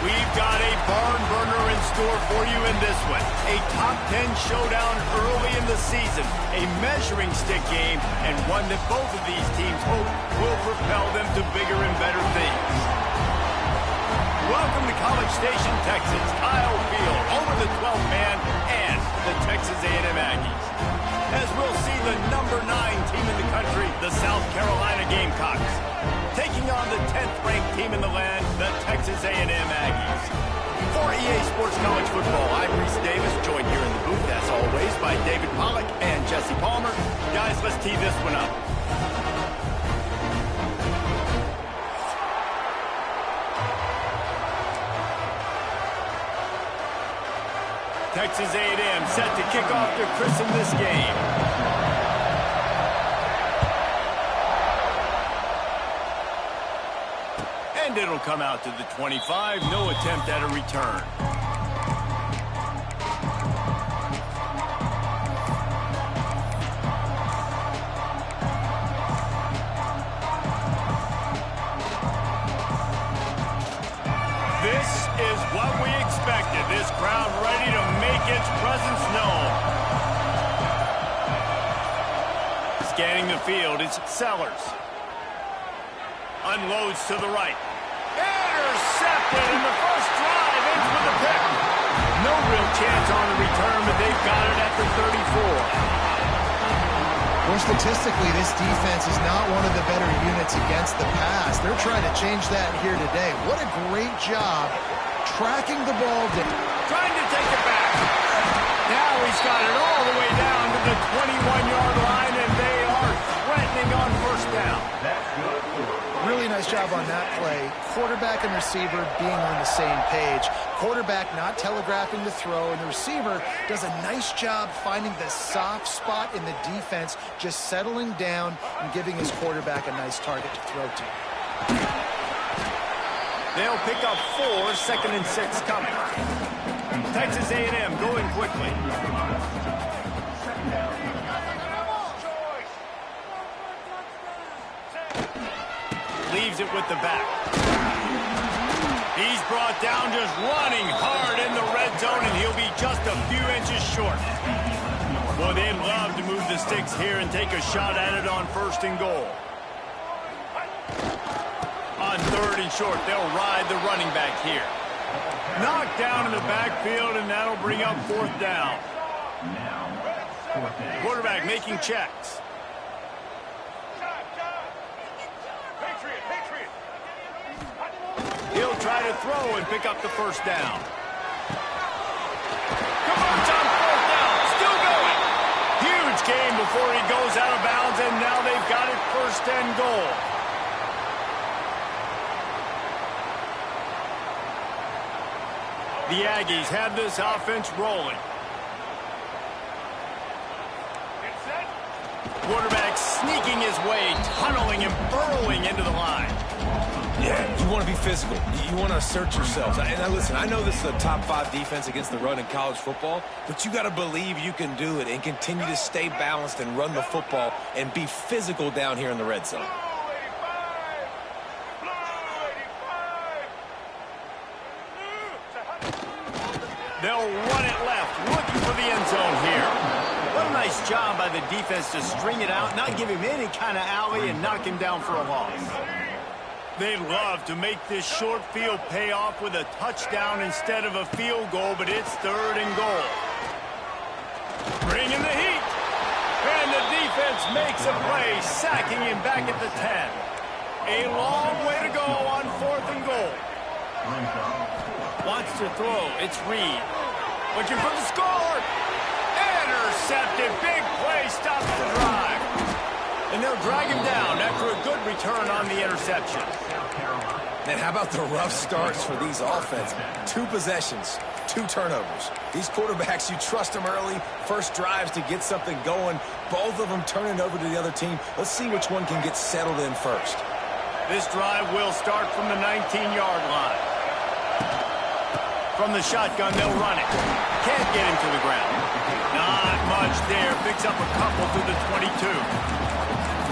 We've got a barn burner in store for you in this one. A top 10 showdown early in the season, a measuring stick game, and one that both of these teams hope will propel them to bigger and better things. Welcome to College Station, Texas, Kyle Field, home of the 12th man and the Texas A&M Aggies. As we'll see the number 9 team in the country, the South Carolina Gamecocks, taking on the 10th-ranked team in the land, the Texas A&M Aggies. For EA Sports College Football, I'm Reese Davis, joined here in the booth, as always, by David Pollack and Jesse Palmer. Guys, let's tee this one up. Texas A&M set to kick off to christen this game. And it'll come out to the 25. No attempt at a return. This is what we expected. This crowd ready to make its presence known. Scanning the field, it's Sellers. Unloads to the right. Intercepted, and the first drive ends with a pick. No real chance on the return, but they've got it at the 34. Well, statistically, this defense is not one of the better units against the pass. They're trying to change that here today. What a great job tracking the ball down. Trying to take it back. Now he's got it all the way down to the 21-yard line, and they are threatening on first down. That's good. Really nice job on that play. Quarterback and receiver being on the same page. Quarterback not telegraphing the throw, and the receiver does a nice job finding the soft spot in the defense, just settling down and giving his quarterback a nice target to throw to. They'll pick up 4, 2nd and 6 coming. Texas A&M going quickly. Leaves it with the back. He's brought down just running hard in the red zone, and he'll be just a few inches short. Boy, they'd love to move the sticks here and take a shot at it on 1st and goal. On 3rd and short, they'll ride the running back here. Knocked down in the backfield, and that'll bring up 4th down. Quarterback making checks. He'll try to throw and pick up the 1st down. Converts on 4th down. Still going. Huge gain before he goes out of bounds, and now they've got it 1st and goal. The Aggies have this offense rolling. Quarterback sneaking his way, tunneling and burrowing into the line. Yeah, you want to be physical. You want to assert yourselves. And now listen, I know this is a top 5 defense against the run in college football, but you got to believe you can do it and continue to stay balanced and run the football and be physical down here in the red zone. They'll run it left, looking for the end zone here. What a nice job by the defense to string it out, not give him any kind of alley, and knock him down for a loss. They'd love to make this short field pay off with a touchdown instead of a field goal, but it's 3rd and goal. Bringing the heat. And the defense makes a play, sacking him back at the 10. A long way to go on 4th and goal. Wants to throw. It's Reed. Looking for the score. Intercepted. Big play. Stops the drive. And they'll drag him down after a good return on the interception. Man, how about the rough starts for these offenses? 2 possessions, 2 turnovers. These quarterbacks, you trust them early. First drives to get something going. Both of them turn it over to the other team. Let's see which one can get settled in first. This drive will start from the 19-yard line. From the shotgun, they'll run it. Can't get him to the ground. Not much there. Picks up a couple to the 22.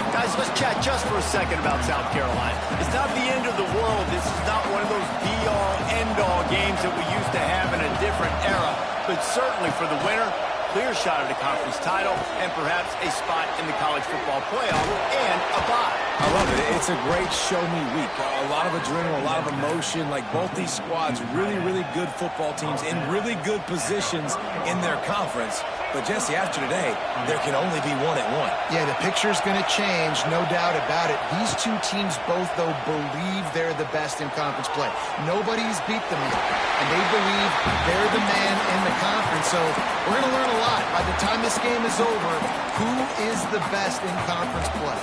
Guys, let's chat just for a second about South Carolina. It's not the end of the world. This is not one of those be-all, end-all games that we used to have in a different era. But certainly for the winner, clear shot at a conference title and perhaps a spot in the college football playoff and a bye. I love it. It's a great show-me week. A lot of adrenaline, a lot of emotion. Like both these squads, really, really good football teams in really good positions in their conference. But, Jesse, after today, there can only be one at one. Yeah, the picture's going to change, no doubt about it. These 2 teams both, though, believe they're the best in conference play. Nobody's beat them yet, and they believe they're the man in the conference. So we're going to learn a lot. By the time this game is over, who is the best in conference play?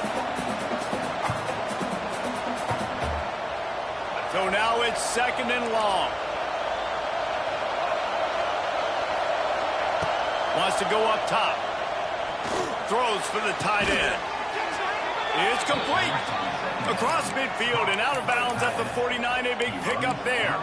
So now it's 2nd and long. Wants to go up top. Throws for the tight end. It's complete. Across midfield and out of bounds at the 49. A big pickup there.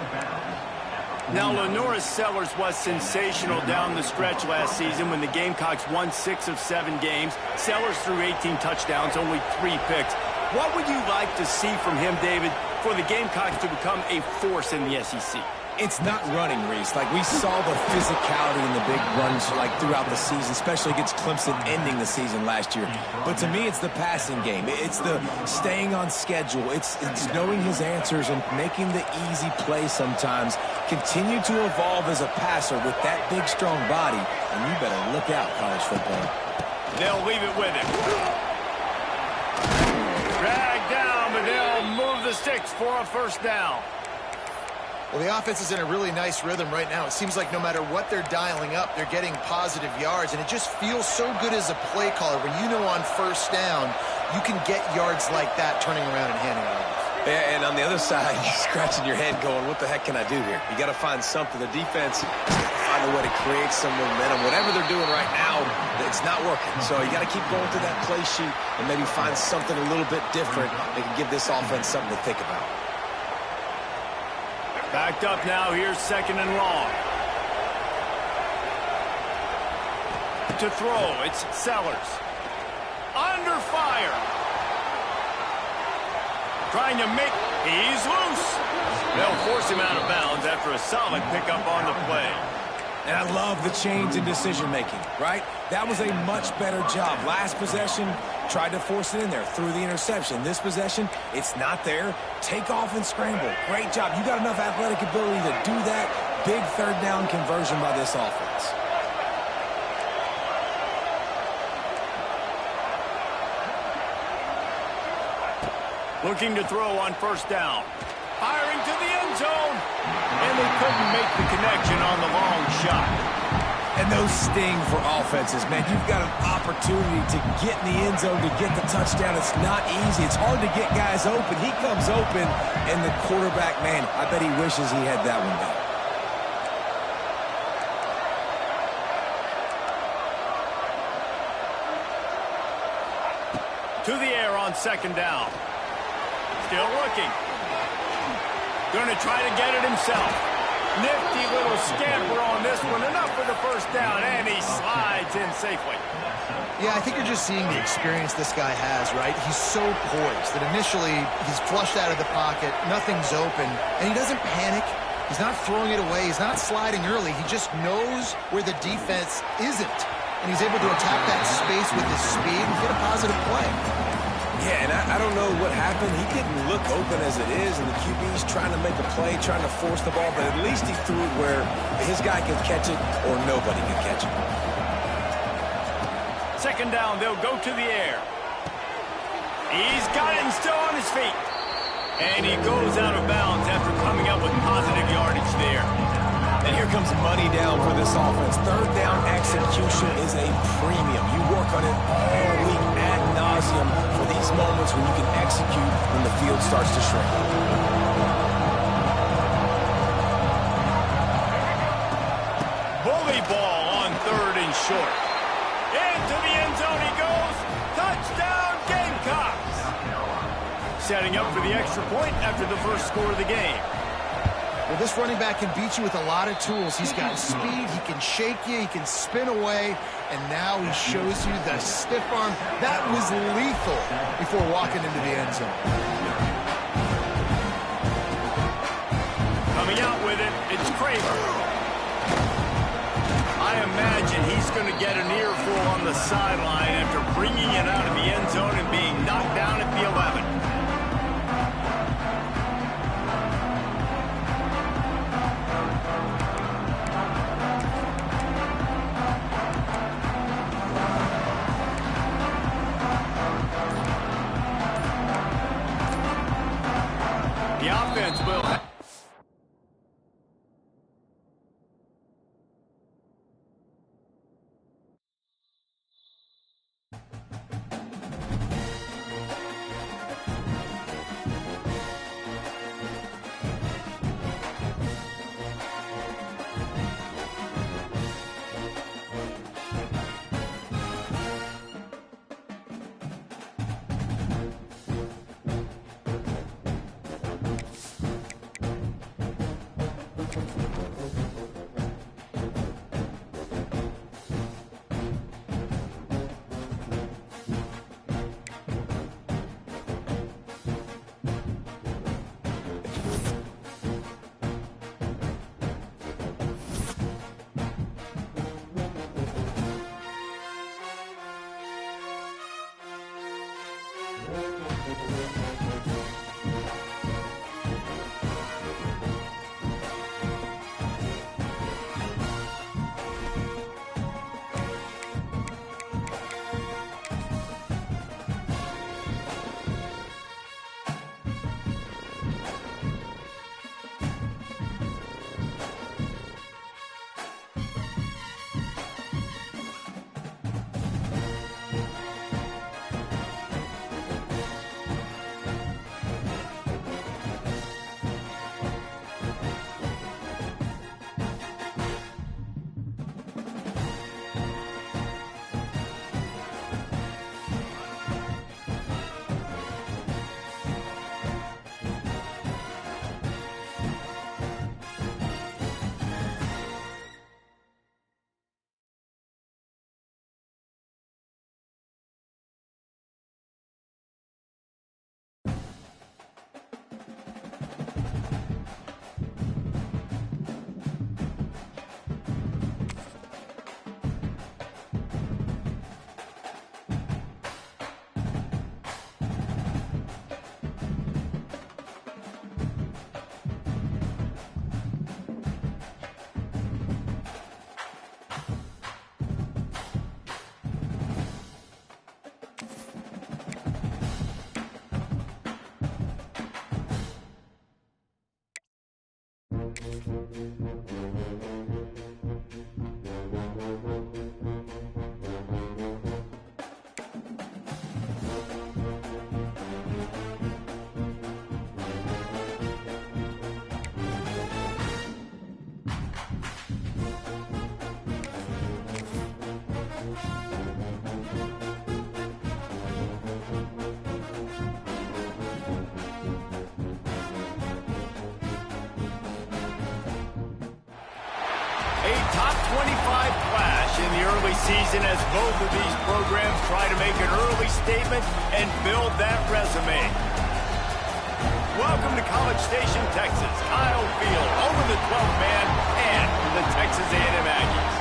Now, Lenoris Sellers was sensational down the stretch last season when the Gamecocks won 6 of 7 games. Sellers threw 18 touchdowns, only 3 picks. What would you like to see from him, David, for the Gamecocks to become a force in the SEC? It's not running, Reese. Like, we saw the physicality in the big runs, like, throughout the season, especially against Clemson ending the season last year. But to me, it's the passing game. It's the staying on schedule. It's knowing his answers and making the easy play sometimes. Continue to evolve as a passer with that big, strong body. And you better look out, college football. They'll leave it with him. Drag down, but they'll move the sticks for a 1st down. Well, the offense is in a really nice rhythm right now. It seems like no matter what they're dialing up, they're getting positive yards, and it just feels so good as a play caller when you know on 1st down you can get yards like that turning around and handing it off. Yeah, and on the other side, you're scratching your head going, what the heck can I do here? You got to find something. The defense is going to find a way to create some momentum. Whatever they're doing right now, it's not working. So you got to keep going through that play sheet and maybe find something a little bit different that can give this offense something to think about. Backed up now. Here's 2nd and long. To throw, it's Sellers. Under fire. Trying to make, he's loose. They'll force him out of bounds after a solid pickup on the play. And I love the change in decision-making, right? That was a much better job. Last possession, tried to force it in there, threw the interception. This possession, it's not there. Take off and scramble. Great job. You got enough athletic ability to do that. Big third down conversion by this offense. Looking to throw on first down. Firing to the end zone. And they couldn't make the connection on the long shot. And those sting for offenses, man. You've got an opportunity to get in the end zone, to get the touchdown. It's not easy. It's hard to get guys open. He comes open, and the quarterback, man, I bet he wishes he had that one back. To the air on second down. Still looking. Going to try to get it himself. Nifty little scamper on this one. Enough for the first down, and he slides in safely. Yeah, I think you're just seeing the experience this guy has, right? He's so poised that initially he's flushed out of the pocket, nothing's open, and he doesn't panic. He's not throwing it away. He's not sliding early. He just knows where the defense isn't, and he's able to attack that space with his speed and get a positive play. Yeah, and I don't know what happened. He didn't look open as it is, and the QB's trying to make a play, trying to force the ball, but at least he threw it where his guy could catch it or nobody could catch it. Second down, they'll go to the air. He's got it and still on his feet. And he goes out of bounds after coming up with positive yardage there. And here comes money down for this offense. Third down execution is a premium. You work on it all week ad nauseum for these moments when you can execute when the field starts to shrink. Bully ball on third and short. Into the end zone he goes. Touchdown Gamecocks. Setting up for the extra point after the first score of the game. Well, this running back can beat you with a lot of tools. He's got speed, he can shake you, he can spin away, and now he shows you the stiff arm. That was lethal before walking into the end zone. Coming out with it, it's Kramer. I imagine he's going to get an earful on the sideline after bringing it out of the end zone and being knocked down at the 11. The offense will have A top 25 clash in the early season as both of these programs try to make an early statement and build that resume. Welcome to College Station, Texas. Kyle Field over the 12th man and the Texas A&M Aggies.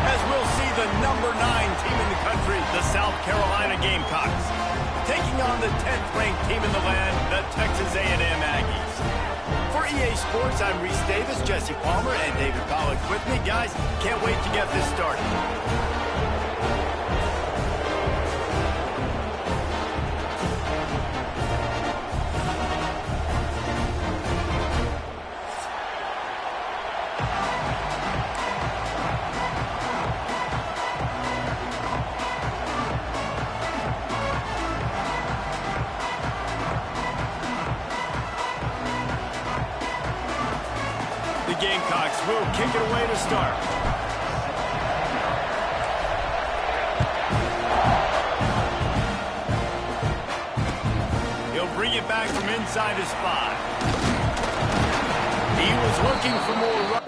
As we'll see the number 9 team in the country, the South Carolina Gamecocks, taking on the 10th ranked team in the land, the Texas A&M Aggies. For EA Sports, I'm Reese Davis, Jesse Palmer, and David Pollack with me. Guys, can't wait to get this started. The Gamecocks will kick it away to start. He'll bring it back from inside his 5. He was looking for more runs.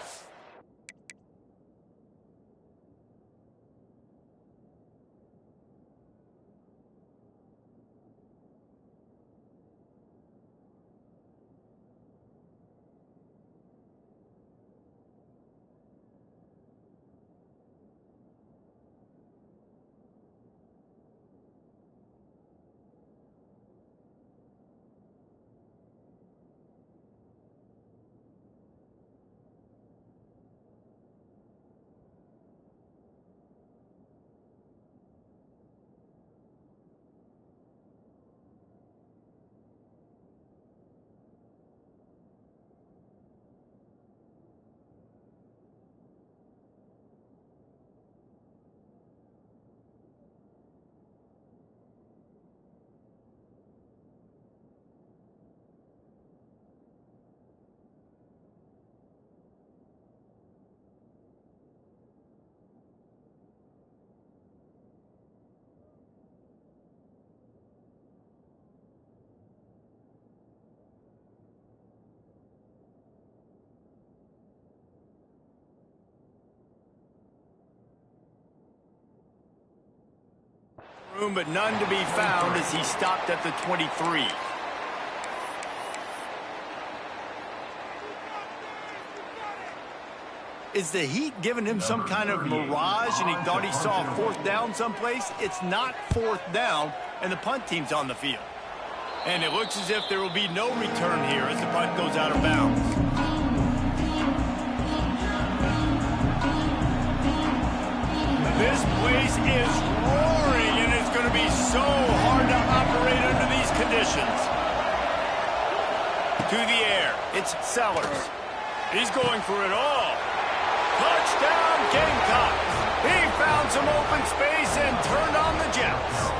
Room, but none to be found as he stopped at the 23. Is the heat giving him some kind of mirage and he thought he saw a 4th down someplace? It's not 4th down, and the punt team's on the field. And it looks as if there will be no return here as the punt goes out of bounds. This place is roaring, and it's going to be so hard to operate under these conditions. To the air, it's Sellers. He's going for it all. Touchdown, Gamecocks. He found some open space and turned on the Jets.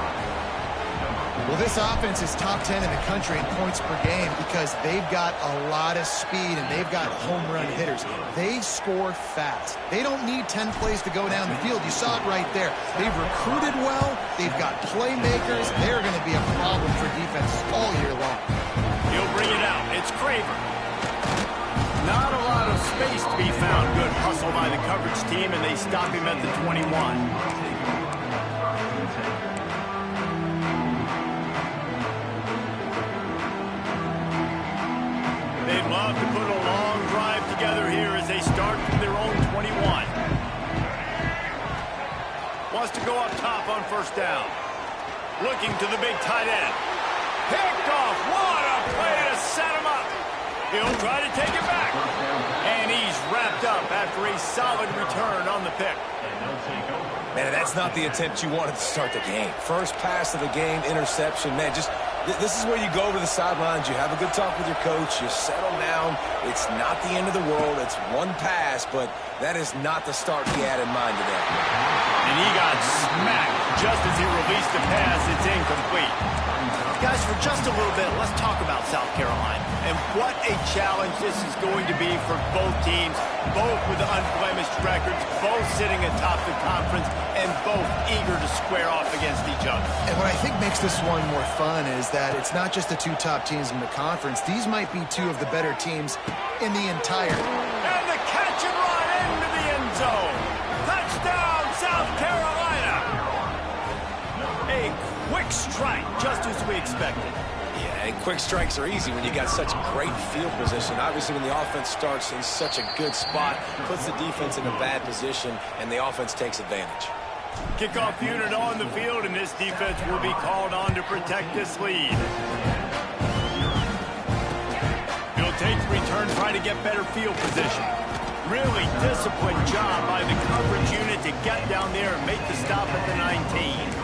Well, this offense is top 10 in the country in points per game because they've got a lot of speed and they've got home run hitters. They score fast. They don't need 10 plays to go down the field. You saw it right there. They've recruited well. They've got playmakers. They're going to be a problem for defenses all year long. He'll bring it out. It's Craver. Not a lot of space to be found. Good hustle by the coverage team, and they stop him at the 21. They'd love to put a long drive together here as they start from their own 21. Wants to go up top on 1st down. Looking to the big tight end. Picked off. What a play to set him up. He'll try to take it back. And he's wrapped up after a solid return on the pick. Man, that's not the attempt you wanted to start the game. First pass of the game, interception. Man, just This is where you go over the sidelines, you have a good talk with your coach, you settle down. It's not the end of the world. It's one pass, but that is not the start he had in mind today. And he got smacked just as he released the pass. It's incomplete. Guys, for just a little bit, let's talk about South Carolina. And what a challenge this is going to be for both teams, both with unblemished records, both sitting atop the conference, and both eager to square off against each other. And what I think makes this one more fun is that it's not just the two top teams in the conference. These might be two of the better teams in the entire. And the catch and run into the end zone. Touchdown, South Carolina. A quick strike, just as we expected. Yeah, and quick strikes are easy when you got such great field position. Obviously, when the offense starts in such a good spot, puts the defense in a bad position, and the offense takes advantage. Kickoff unit on the field, and this defense will be called on to protect this lead. He'll take the return, trying to get better field position. Really disciplined job by the coverage unit to get down there and make the stop at the 19.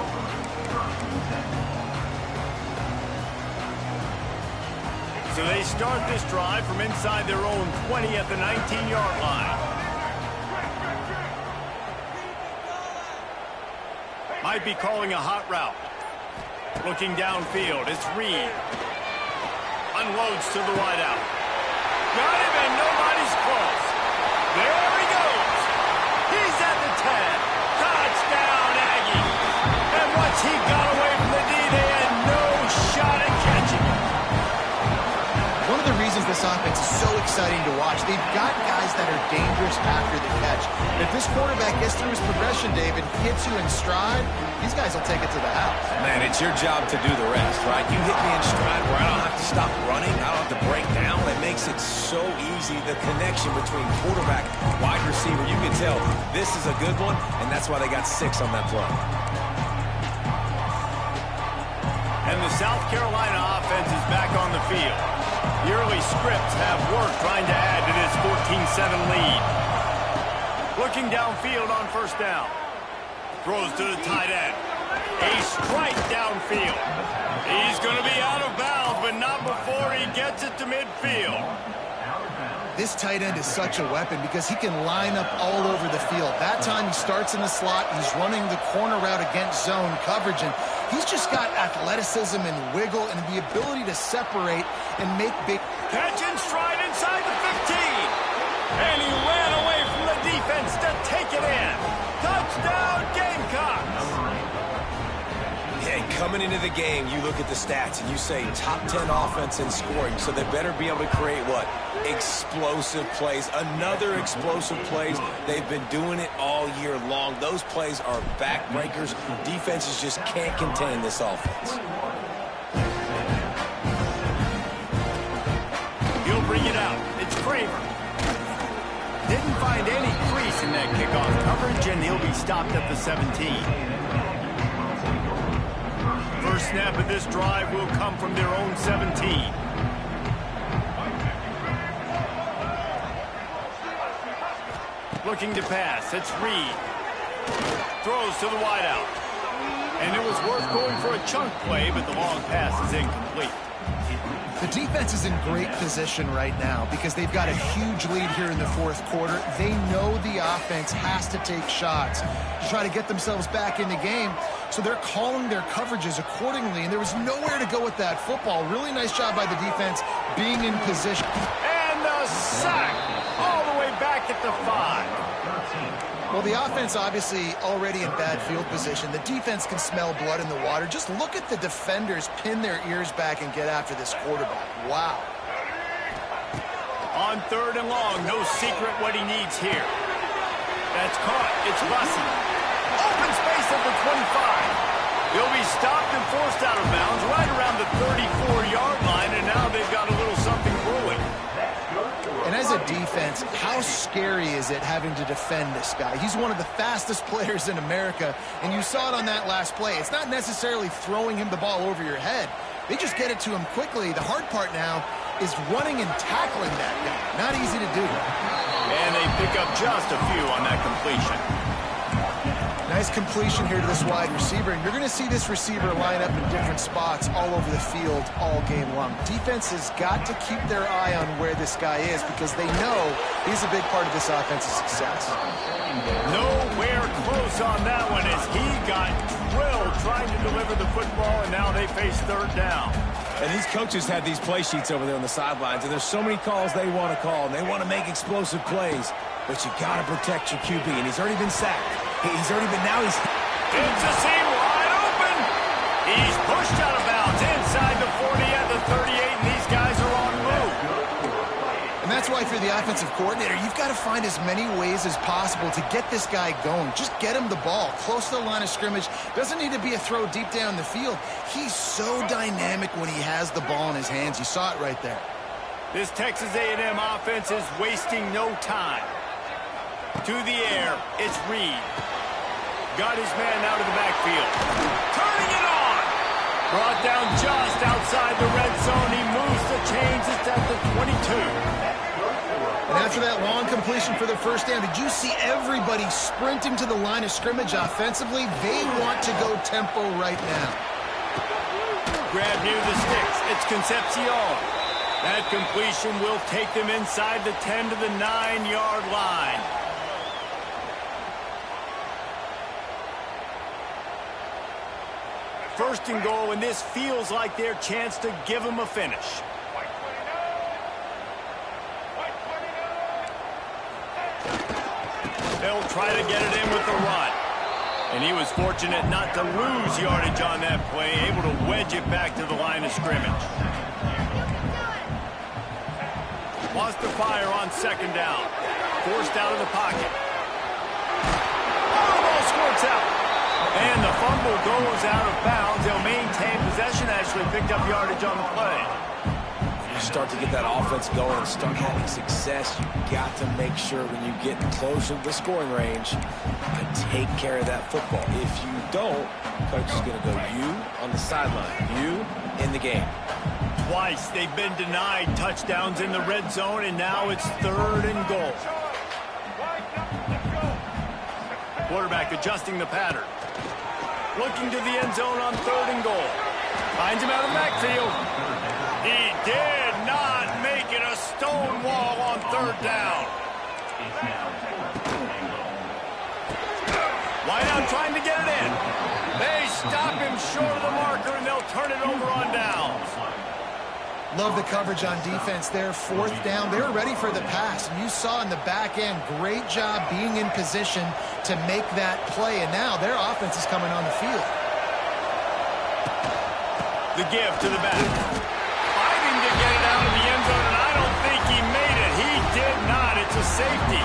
So they start this drive from inside their own 20 at the 19-yard line. Might be calling a hot route. Looking downfield, it's Reed. Unloads to the wideout. Got him, and nobody's close. There he goes. He's at the 10. Touchdown, Aggie. And once he got away from the D, they had no shot at catching him. One of the reasons this offense is so exciting to watch, they've got guys that are dangerous after the catch. And if this quarterback gets through his progression, David, hits you in stride, these guys will take it to the house. Man, it's your job to do the rest, right? You hit me in stride where I don't have to stop running, I don't have to break down. It makes it so easy, the connection between quarterback, wide receiver. You can tell this is a good one, and that's why they got 6 on that play. And the South Carolina offense is back on the field. The early scripts have worked trying to add to this 14-7 lead. Looking downfield on first down. Throws to the tight end. A strike downfield. He's going to be out of bounds, but not before he gets it to midfield. This tight end is such a weapon because he can line up all over the field. That time he starts in the slot, he's running the corner route against zone coverage, and he's just got athleticism and wiggle and the ability to separate and make big. Catch and stride inside the 15. And he ran away from the defense to take it in. Touchdown, Gamecocks. Hey, coming into the game, you look at the stats and you say top 10 offense in scoring, so they better be able to create what? Explosive plays. Another explosive plays. They've been doing it all year long. Those plays are backbreakers. Defenses just can't contain this offense. He'll bring it out. It's Craver. Didn't find any crease in that kickoff coverage, and he'll be stopped at the 17. First snap of this drive will come from their own 17. Looking to pass, it's Reed. Throws to the wideout. And it was worth going for a chunk play, but the long pass is incomplete. The defense is in great position right now because they've got a huge lead here in the fourth quarter. They know the offense has to take shots to try to get themselves back in the game, so they're calling their coverages accordingly, and there was nowhere to go with that football. Really nice job by the defense being in position. And the sack all the way back at the 5. Well, the offense obviously already in bad field position. The defense can smell blood in the water. Just look at the defenders pin their ears back and get after this quarterback. Wow. On third and long, no secret what he needs here. That's caught. It's Bussey. Open space at the 25. He'll be stopped and forced out of bounds right around the 34-yard line, and now they've got a little something brewing. And as a defense, how scary is it having to defend this guy? He's one of the fastest players in America, and you saw it on that last play. It's not necessarily throwing him the ball over your head. They just get it to him quickly. The hard part now is running and tackling that guy. Not easy to do. And they pick up just a few on that completion. Now Nice completion here to this wide receiver, and you're going to see this receiver line up in different spots all over the field all game long. Defense has got to keep their eye on where this guy is because they know he's a big part of this offense's success. Nowhere close on that one as he got drilled trying to deliver the football, and now they face third down. And these coaches have these play sheets over there on the sidelines, and there's so many calls they want to call, and they want to make explosive plays. But you got to protect your QB, and he's already been sacked. He's already been, now he's... It's a seam wide open. He's pushed out of bounds inside the 40 at the 38, and these guys are on the move. And that's why if you're the offensive coordinator, you've got to find as many ways as possible to get this guy going. Just get him the ball close to the line of scrimmage. Doesn't need to be a throw deep down the field. He's so dynamic when he has the ball in his hands. You saw it right there. This Texas A&M offense is wasting no time. To the air, it's Reed. Got his man out of the backfield. Turning it on. Brought down just outside the red zone. He moves the chains. It's at the 22. And after that long completion for the first down, did you see everybody sprinting to the line of scrimmage offensively? They want to go tempo right now. Grab near the sticks. It's Concepcion. That completion will take them inside the 10 to the 9-yard line. First and goal, and this feels like their chance to give them a finish. They'll try to get it in with the run. And he was fortunate not to lose yardage on that play, able to wedge it back to the line of scrimmage. Lost the fire on second down. Forced out of the pocket. Oh, the ball squirts out. And the fumble goes out of bounds. They'll maintain possession. Actually picked up yardage on the play. You start to get that offense going and start having success, you got to make sure when you get closer to the scoring range, you take care of that football. If you don't, coach is going to go you on the sideline, you in the game. Twice they've been denied touchdowns in the red zone, and now it's third and goal. Quarterback adjusting the pattern. Looking to the end zone on third and goal. Finds him out of the backfield. He did not make it a stone wall on third down. Wideout trying to get it in. They stop him short of the marker, and they'll turn it over on downs. Love the coverage on defense there. Fourth down. They were ready for the pass. And you saw in the back end, great job being in position to make that play. And now their offense is coming on the field. The give to the back. Fighting to get it out of the end zone, and I don't think he made it. He did not. It's a safety.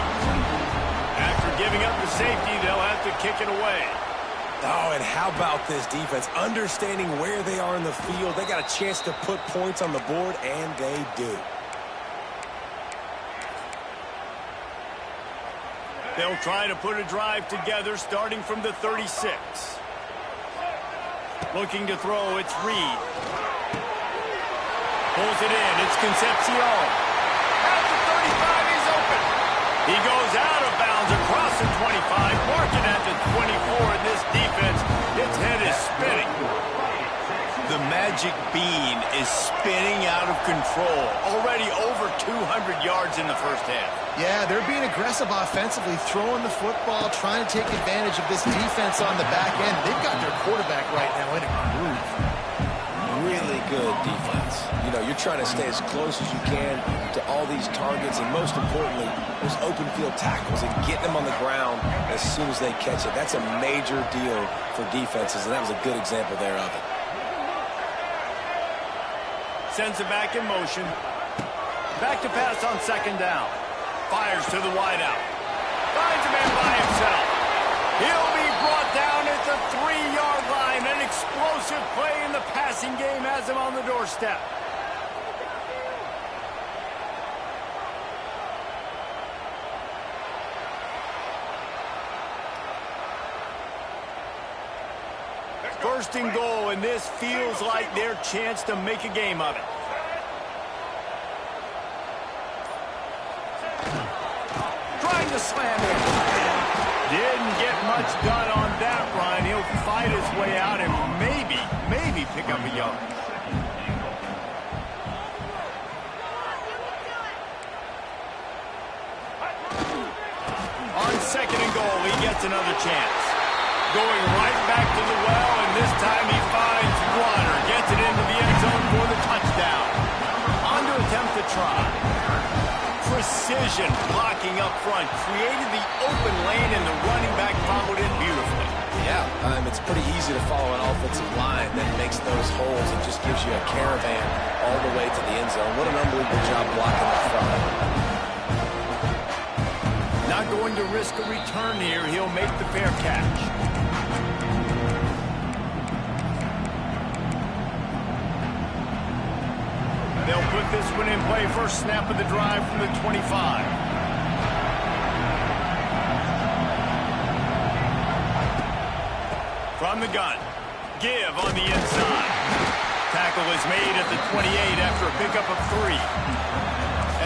After giving up the safety, they'll have to kick it away. Oh, and how about this defense? Understanding where they are in the field. They got a chance to put points on the board, and they do. They'll try to put a drive together starting from the 36. Looking to throw, it's Reed. Pulls it in, it's Concepcion. At the 35, he's open. He goes out of bounds across the 25, marking at the 24, and this defense, its head is spinning. The magic bean is spinning out of control. Already over 200 yards in the first half. Yeah, they're being aggressive offensively, throwing the football, trying to take advantage of this defense on the back end. They've got their quarterback right now in a groove. Really good defense. You know, you're trying to stay as close as you can to all these targets, and most importantly, those open field tackles and getting them on the ground as soon as they catch it. That's a major deal for defenses, and that was a good example there of it. Sends it back in motion. Back to pass on second down. Fires to the wideout. Finds a man by himself. He'll be brought down at the 3-yard line. An explosive play in the passing game has him on the doorstep. First and goal, and this feels like their chance to make a game of it. Trying to slam it. Didn't get much done on that. fight his way out and maybe pick up a yard. On second and goal, he gets another chance. Going right back to the well, and this time he finds water. Gets it into the end zone for the touchdown. On to attempt to try. Precision blocking up front. Created the open lane, and the running back followed it beautifully. Yeah, it's pretty easy to follow an offensive line that makes those holes and just gives you a caravan all the way to the end zone. What an unbelievable job blocking up front. Not going to risk a return here. He'll make the fair catch. They'll put this one in play. First snap of the drive from the 25. From the gun. Give on the inside. Tackle is made at the 28 after a pickup of 3.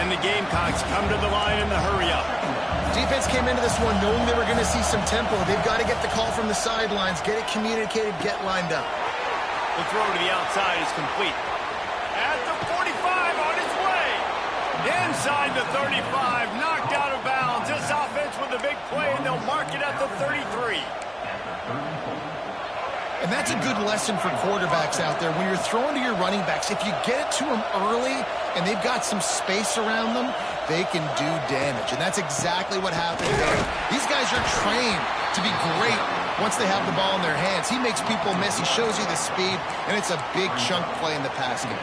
And the Gamecocks come to the line in the hurry-up. Defense came into this one knowing they were going to see some tempo. They've got to get the call from the sidelines, get it communicated, get lined up. The throw to the outside is complete. At the 45 on its way. Inside the 35, knocked out of bounds. This offense with a big play, and they'll mark it at the 33. And that's a good lesson for quarterbacks out there. When you're throwing to your running backs, if you get it to them early and they've got some space around them, they can do damage. And that's exactly what happened there. These guys are trained to be great once they have the ball in their hands. He makes people miss. He shows you the speed, and it's a big chunk play in the pass game.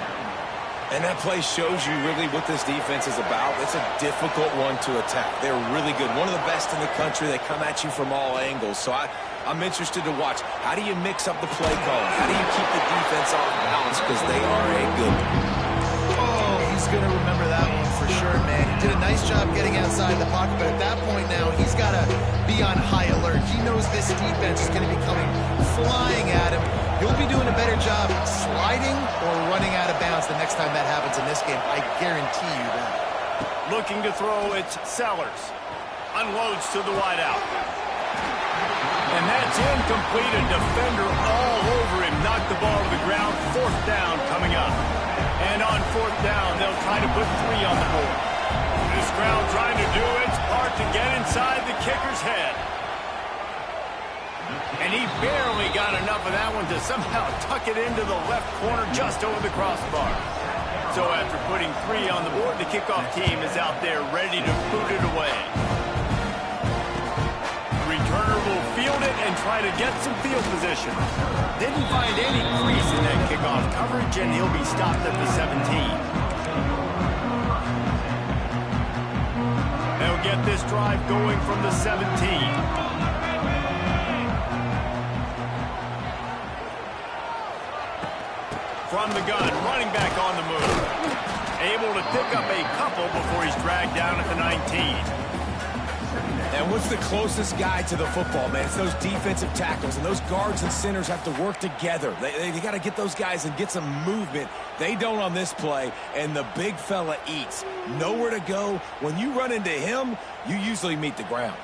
And that play shows you really what this defense is about. It's a difficult one to attack. They're really good. One of the best in the country. They come at you from all angles. So I'm interested to watch. How do you mix up the play call? How do you keep the defense off balance? Because they are a good one. Oh, he's going to remember that one for sure, man. He did a nice job getting outside the pocket, but at that point now, he's got to be on high alert. He knows this defense is going to be coming flying at him. He'll be doing a better job sliding or running out of bounds the next time that happens in this game. I guarantee you that. Looking to throw, it's Sellers. Unloads to the wideout. And that's incomplete. A defender all over him. Knocked the ball to the ground. Fourth down coming up. And on fourth down, they'll try to put 3 on the board. This crowd trying to do its part to get inside the kicker's head. And he barely got enough of that one to somehow tuck it into the left corner just over the crossbar. So after putting 3 on the board, the kickoff team is out there ready to boot it away. The returner will field it and try to get some field position. Didn't find any crease in that kickoff coverage, and he'll be stopped at the 17. They'll get this drive going from the 17. From the gun, running back on the move. Able to pick up a couple before he's dragged down at the 19. And what's the closest guy to the football, man? It's those defensive tackles, and those guards and centers have to work together. They got to get those guys and get some movement. They don't on this play, and the big fella eats. Nowhere to go. When you run into him, you usually meet the ground.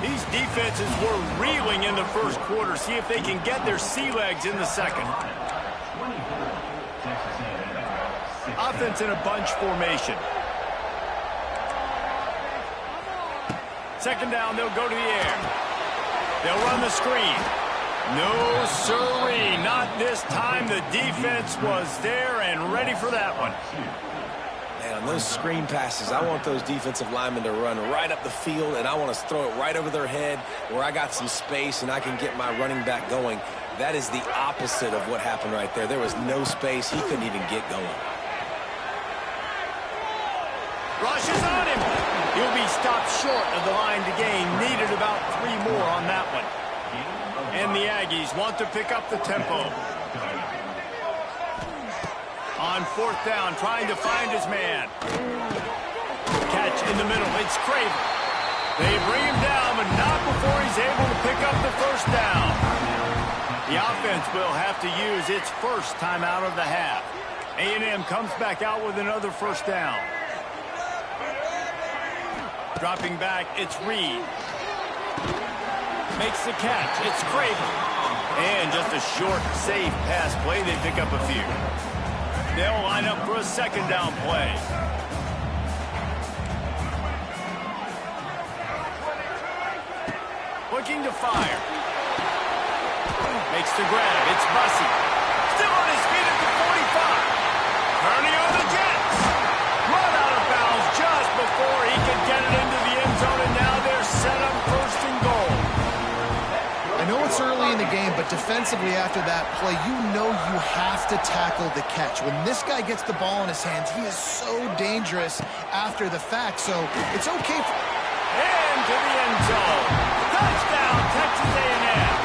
These defenses were reeling in the first quarter. See if they can get their sea legs in the second. Offense in a bunch formation. Second down, they'll go to the air. They'll run the screen. No siree, not this time. The defense was there and ready for that one. Man, on those screen passes, I want those defensive linemen to run right up the field, and I want to throw it right over their head where I got some space and I can get my running back going. That is the opposite of what happened right there. There was no space. He couldn't even get going. Rushes on him. He'll be stopped short of the line to gain. Needed about 3 more on that one. And the Aggies want to pick up the tempo. On fourth down, trying to find his man. Catch in the middle. It's Craven. They bring him down, but not before he's able to pick up the first down. The offense will have to use its first timeout of the half. A&M comes back out with another first down. Dropping back, it's Reed. Makes the catch. It's Craven. And just a short, safe pass play. They pick up a few. They'll line up for a second down play. Looking to fire. Makes the grab. It's Bussey. Still on his feet at the 45. Turning on the Jets. Run out of bounds just before he could get it into the end zone, and now they're set up first and goal. I know it's early in the game, but defensively after that play, you know you have to tackle the catch. When this guy gets the ball in his hands, he is so dangerous after the fact, so it's okay for... And to the end zone. Touchdown, Texas A&M.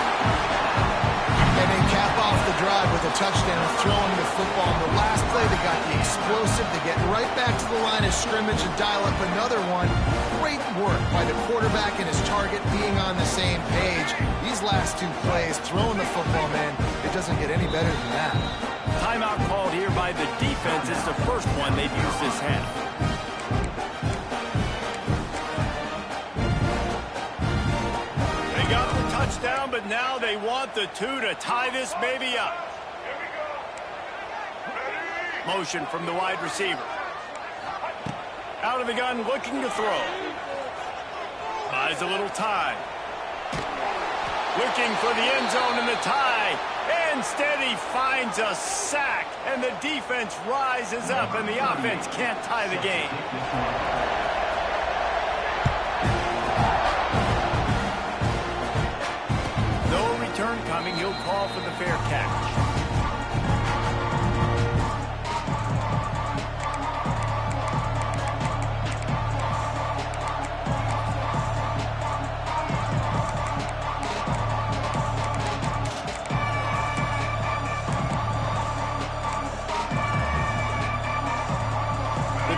And they cap off the drive with a touchdown, throwing the football. In the last play, they got the explosive. They get right back to the line of scrimmage and dial up another one. Great work by the quarterback and his target being on the same page. These last two plays, throwing the football, man, it doesn't get any better than that. Timeout called here by the defense. It's the first one they've used this half. They got the touchdown, but now they want the two to tie this baby up. Motion from the wide receiver. Out of the gun, looking to throw. Buys a little time. Looking for the end zone and the tie. Instead, he finds a sack, and the defense rises up, and the offense can't tie the game. No return coming. He'll call for the fair catch.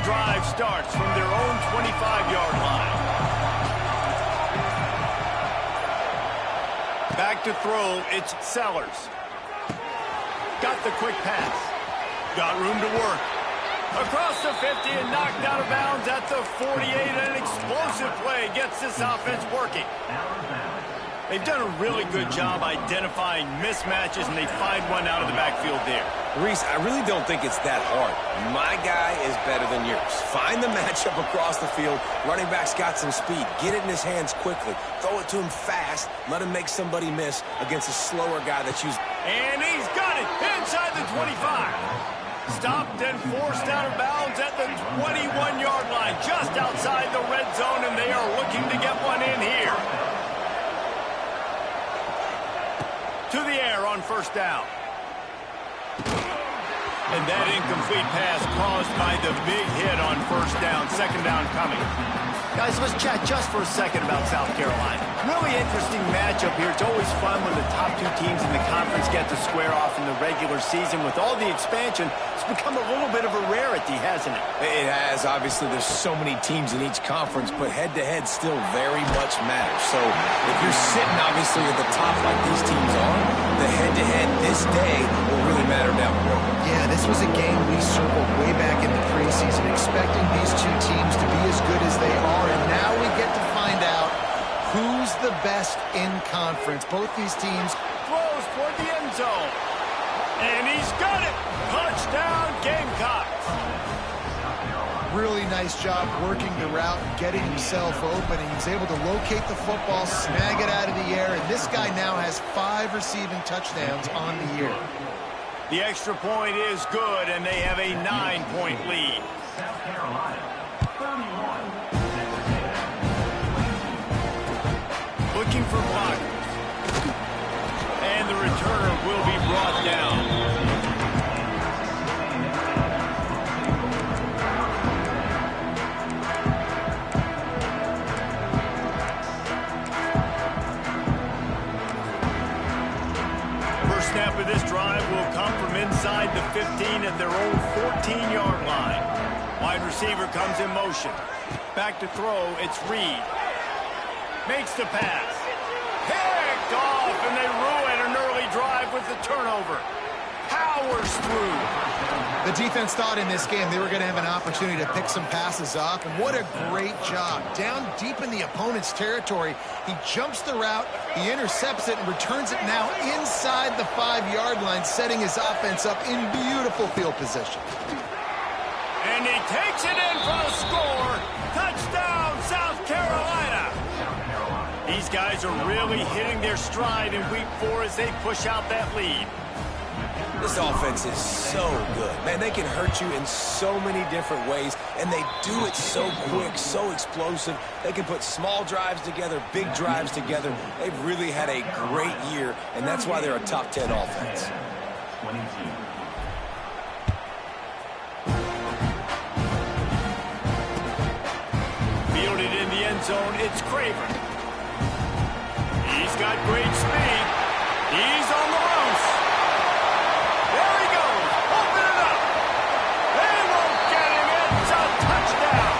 Drive starts from their own 25-yard line. Back to throw, it's Sellers. Got the quick pass. Got room to work. Across the 50 and knocked out of bounds at the 48. An explosive play gets this offense working. They've done a really good job identifying mismatches, and they find one out of the backfield there. Reese, I really don't think it's that hard. My guy is better than yours. Find the matchup across the field. Running back's got some speed. Get it in his hands quickly. Throw it to him fast. Let him make somebody miss against a slower guy that's used. And he's got it inside the 25. Stopped and forced out of bounds at the 21-yard line, just outside the red zone, and they are looking to get one in here. To the air on first down. And that incomplete pass caused by the big hit on first down. Second down coming. Guys, let's chat just for a second about South Carolina. Really interesting matchup here. It's always fun when the top two teams in the conference get to square off in the regular season. With all the expansion, it's become a little bit of a rarity, hasn't it? It has. Obviously, there's so many teams in each conference, but head-to-head still very much matters. So if you're sitting, obviously, at the top like these teams are, the head-to-head this day will really matter down the road. Yeah, this was a game we circled way back in the preseason, expecting these two teams to be as good as they are, and now we get to find out who's the best in conference. Both these teams throws toward the end zone. And he's got it. Touchdown, Gamecocks. Really nice job working the route and getting himself open. He was able to locate the football, snag it out of the air, and this guy now has 5 receiving touchdowns on the year. The extra point is good, and they have a 9-point lead. South Carolina, 31. Looking for blockers. And the returner will be brought down. First snap of this drive will come from inside the 15 at their own 14-yard line. Wide receiver comes in motion. Back to throw, it's Reed. Makes the pass. Picked off, and they ruin an early drive with the turnover. powers through. The defense thought in this game they were going to have an opportunity to pick some passes off, and what a great job. Down deep in the opponent's territory, he jumps the route, he intercepts it, and returns it now inside the 5-yard line, setting his offense up in beautiful field position. And he takes it in for a score. Touchdown, South Carolina. These guys are really hitting their stride in week 4 as they push out that lead. This offense is so good. Man, they can hurt you in so many different ways, and they do it so quick, so explosive. They can put small drives together, big drives together. They've really had a great year, and that's why they're a top 10 offense. Fielded in the end zone, it's Craven. He's got great speed. He's on the loose. There he goes. Open it up. They won't get him. It's a touchdown.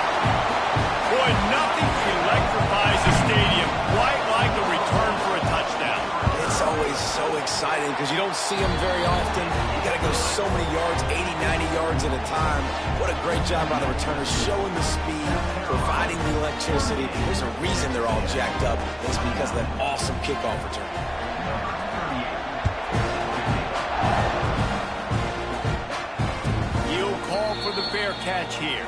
Boy, nothing electrifies a stadium quite like a return for a touchdown. It's always so exciting because you don't see them very often. You got to go so many yards, 80, 90 yards at a time. What a great job by the returners, showing the speed, providing the electricity. There's a reason they're all jacked up. It's because of that awesome kickoff return. He'll call for the fair catch here.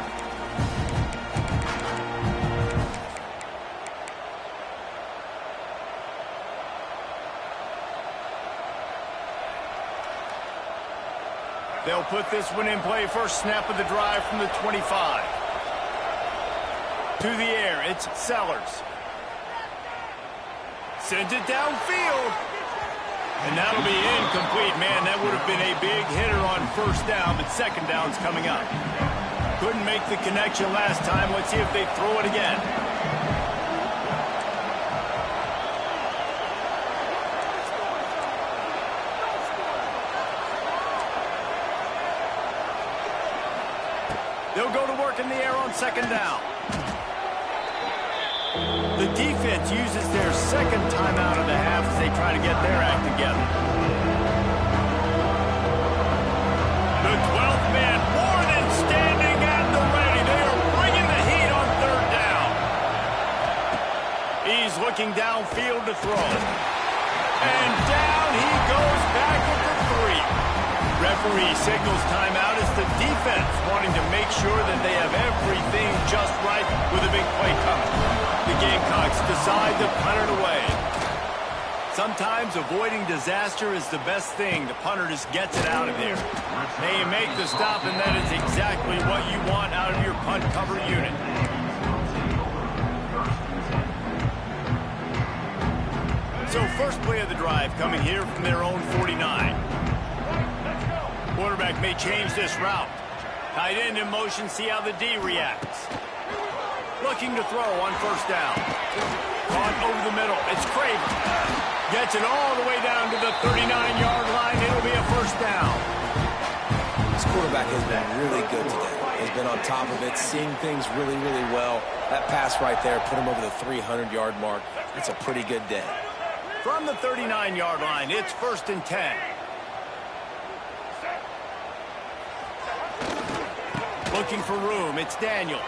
They'll put this one in play. First snap of the drive from the 25. To the air, it's Sellers. Sends it downfield. And that'll be incomplete. Man, that would have been a big hitter on first down, but second down's coming up. Couldn't make the connection last time. Let's see if they throw it again. They'll go to work in the air on second down. The defense uses their second timeout of the half as they try to get their act together. The 12th man more than standing at the ready. They are bringing the heat on third down. He's looking downfield to throw. And down he goes back at the 3. Referee signals timeout as the defense wanting to make sure that they have everything just right with a big play coming. The Gamecocks decide to punt it away. Sometimes avoiding disaster is the best thing. The punter just gets it out of there. They make the stop, and that is exactly what you want out of your punt cover unit. So first play of the drive coming here from their own 49. Quarterback may change this route. Tight end in motion, see how the D reacts. Looking to throw on first down. Caught over the middle. It's Craven. Gets it all the way down to the 39-yard line. It'll be a first down. This quarterback has been really good today. He's been on top of it, seeing things really, really well. That pass right there put him over the 300-yard mark. It's a pretty good day. From the 39-yard line, it's 1st and 10. Looking for room, it's Daniels.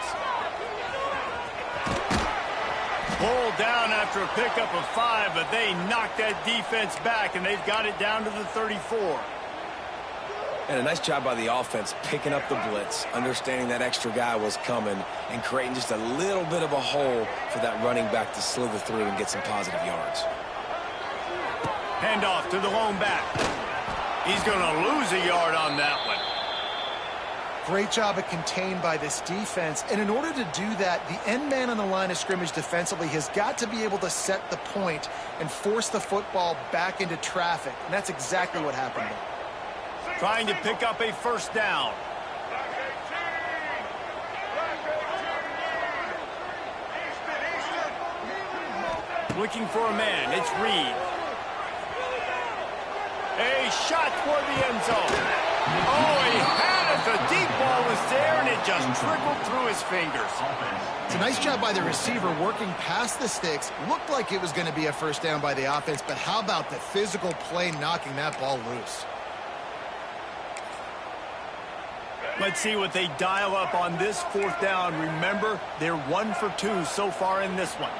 Pulled down after a pickup of 5, but they knocked that defense back, and they've got it down to the 34. And a nice job by the offense picking up the blitz, understanding that extra guy was coming, and creating just a little bit of a hole for that running back to slither through and get some positive yards. Handoff to the lone back. He's going to lose a yard on that one. Great job of contained by this defense. And in order to do that, the end man on the line of scrimmage defensively has got to be able to set the point and force the football back into traffic. And that's exactly what happened there. Trying to pick up a first down. Looking for a man. It's Reed. A shot toward the end zone. Oh, he had it. The deep ball was there, and it just trickled through his fingers. It's a nice job by the receiver working past the sticks. Looked like it was going to be a first down by the offense, but how about the physical play knocking that ball loose? Let's see what they dial up on this fourth down. Remember, they're 1 for 2 so far in this one.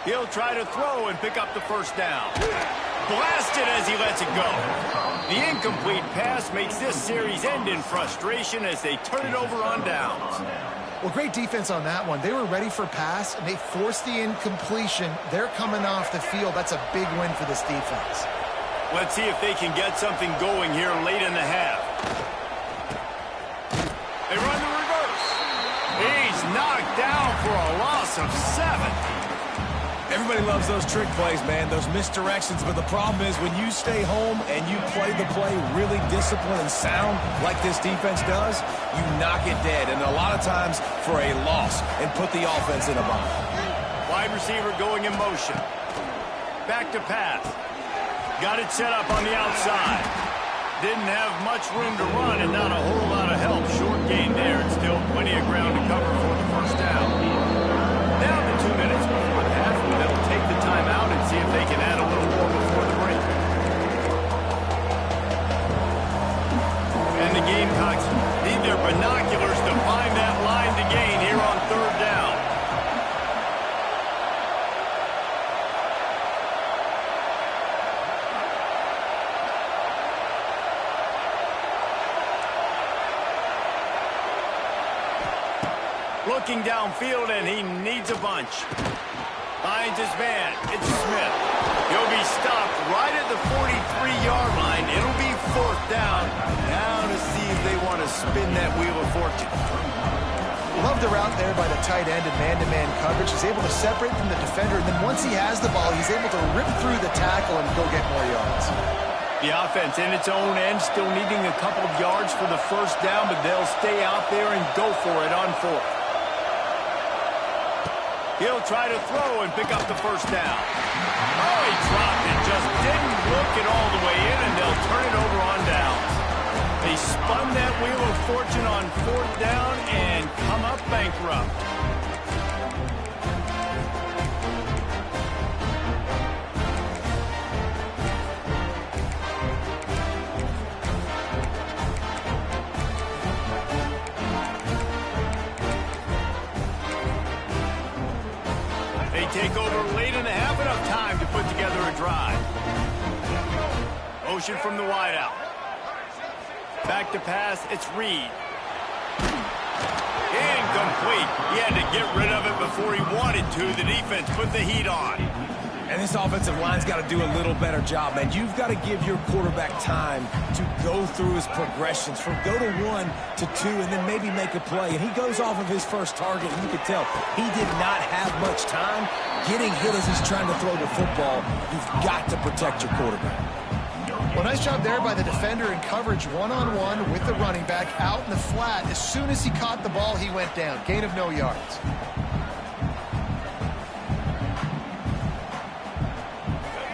He'll try to throw and pick up the first down. Blasted as he lets it go. The incomplete pass makes this series end in frustration as they turn it over on downs. Well, great defense on that one. They were ready for pass, and they forced the incompletion. They're coming off the field. That's a big win for this defense. Let's see if they can get something going here late in the half. They run the reverse. He's knocked down for a loss of 7. Everybody loves those trick plays, man, those misdirections, but the problem is when you stay home and you play the play really disciplined and sound like this defense does, you knock it dead, and a lot of times for a loss, and put the offense in a bind. Wide receiver going in motion. Back to pass. Got it set up on the outside. Didn't have much room to run and not a whole lot of help. Short gain there and still plenty of ground to cover for the first down. Down to 2 minutes before the half. They'll take the timeout and see if they can add a little more before the break. And the Gamecocks need their binoculars to find that line to gain here on third down. Looking downfield, and he needs a bunch. Finds his man. It's Smith. He'll be stopped right at the 43-yard line. It'll be fourth down. Now to see if they want to spin that wheel of fortune. Love the route there by the tight end and man-to-man coverage. He's able to separate from the defender, and then once he has the ball, he's able to rip through the tackle and go get more yards. The offense in its own end still needing a couple of yards for the first down, but they'll stay out there and go for it on fourth. He'll try to throw and pick up the first down. Oh, he dropped it. Just didn't look it all the way in, and they'll turn it over on downs. They spun that wheel of fortune on fourth down and come up bankrupt. Take over late in the half, enough time to put together a drive. Motion from the wideout. Back to pass, it's Reed. Incomplete. He had to get rid of it before he wanted to. The defense put the heat on. And this offensive line's got to do a little better job, man. You've got to give your quarterback time to go through his progressions from go to 1 to 2 and then maybe make a play. And he goes off of his first target, and you can tell he did not have much time getting hit as he's trying to throw the football. You've got to protect your quarterback. Well, nice job there by the defender in coverage one-on-one with the running back out in the flat. As soon as he caught the ball, he went down. Gain of no yards.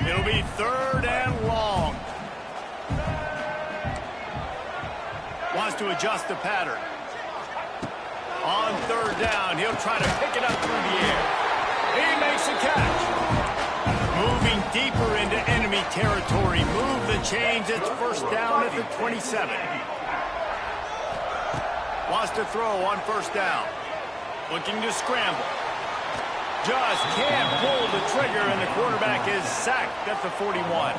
It'll be third and long. Wants to adjust the pattern. On third down, he'll try to pick it up through the air. He makes a catch. Moving deeper into enemy territory. Move the chains. It's first down at the 27. Wants to throw on first down. Looking to scramble. Just can't pull the trigger, and the quarterback is sacked at the 41.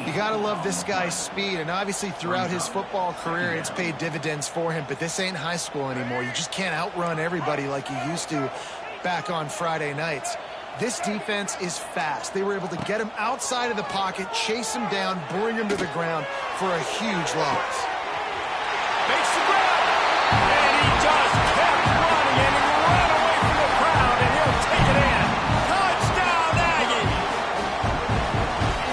You got to love this guy's speed, and obviously throughout his football career, it's paid dividends for him, but this ain't high school anymore. You just can't outrun everybody like you used to back on Friday nights. This defense is fast. They were able to get him outside of the pocket, chase him down, bring him to the ground for a huge loss. Makes the grab, and he just kept running, and he ran away from the crowd, and he'll take it in. Touchdown, Aggies!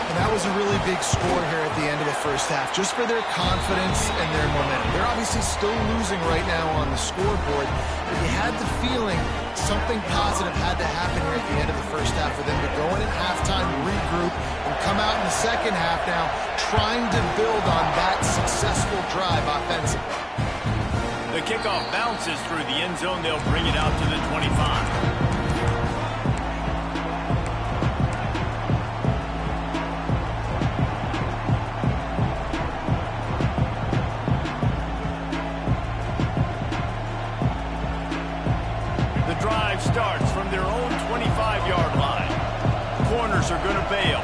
And that was a really big score here at the end of the first half, just for their confidence and their momentum. They're obviously still losing right now on the scoreboard, but you had the feeling something positive had to happen here at the end of the first half for them to go in at halftime, regroup, and come out in the second half now trying to build on that successful drive offensively. The kickoff bounces through the end zone. They'll bring it out to the 25. starts from their own 25-yard line. Corners are going to bail.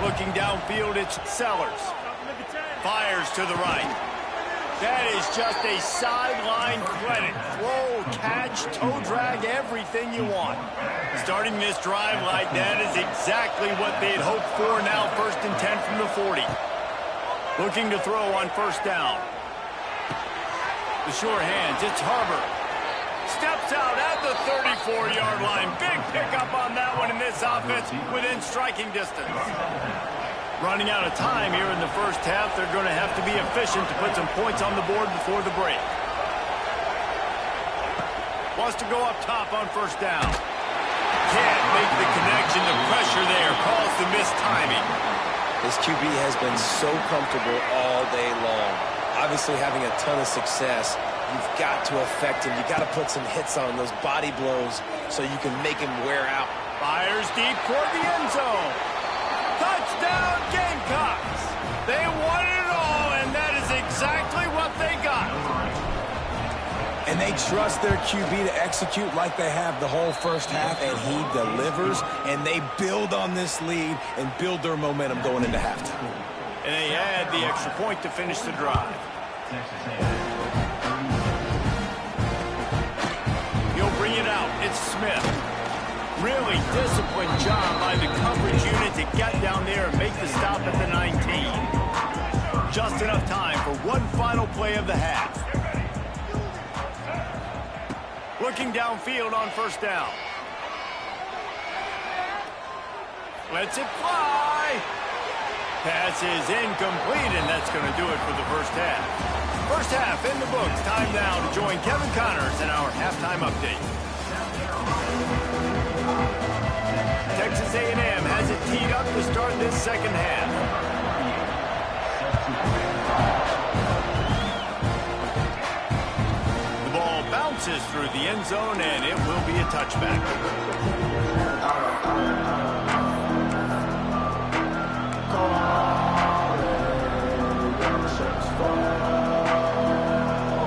Looking downfield, it's Sellers. Fires to the right. That is just a sideline credit. Throw, catch, toe drag, everything you want. Starting this drive like that is exactly what they'd hoped for. Now 1st and 10 from the 40. Looking to throw on 1st down. The sure hands, it's Harbor. Steps out at the 34-yard line. Big pickup on that one in this offense within striking distance. Running out of time here in the 1st half. They're going to have to be efficient to put some points on the board before the break. Wants to go up top on 1st down. Can't make the connection. The pressure there calls the missed timing. This QB has been so comfortable all day long. Obviously having a ton of success. You've got to affect him. You've got to put some hits on those body blows so you can make him wear out. Fires deep toward the end zone. Touchdown, Gamecocks! They won it all, and that is exactly what they got. And they trust their QB to execute like they have the whole 1st half, and he delivers, and they build on this lead and build their momentum going into halftime. And they add the extra point to finish the drive. He'll bring it out. It's Smith. Really disciplined job by the coverage unit to get down there and make the stop at the 19. Just enough time for one final play of the half. Looking downfield on 1st down. Lets it fly. Pass is incomplete, and that's going to do it for the 1st half. 1st half in the books. Time now to join Kevin Connors in our halftime update. Texas A&M has it teed up to start this 2nd half. The ball bounces through the end zone, and it will be a touchback.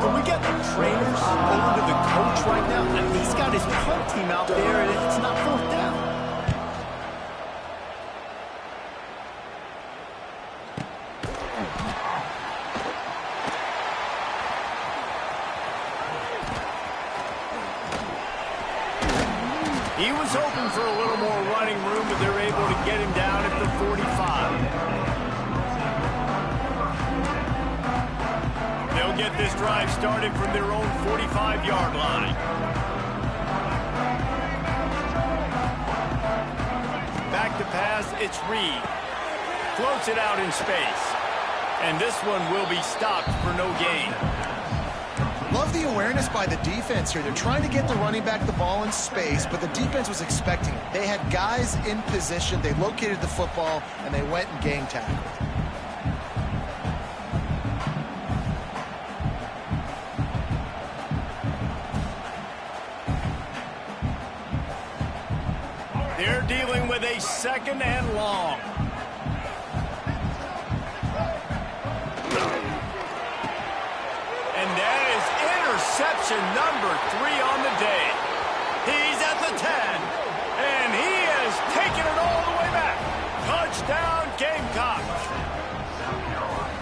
Can we get the trainers over to the coach right now? I mean, he's got his punt team out there, and it's not 4th down. He was hoping for a little more running room, but they're able to get him down at the 45. They'll get this drive started from their own 45-yard line. Back to pass, it's Reed. Floats it out in space. And this one will be stopped for no gain. Love the awareness by the defense here. They're trying to get the running back the ball in space, but the defense was expecting it. They had guys in position. They located the football, and they went and gang tackled. They're dealing with a 2nd and long. And that is interception number 3 on the day. He's at the 10, and he has taken it all the way back. Touchdown, Gamecocks.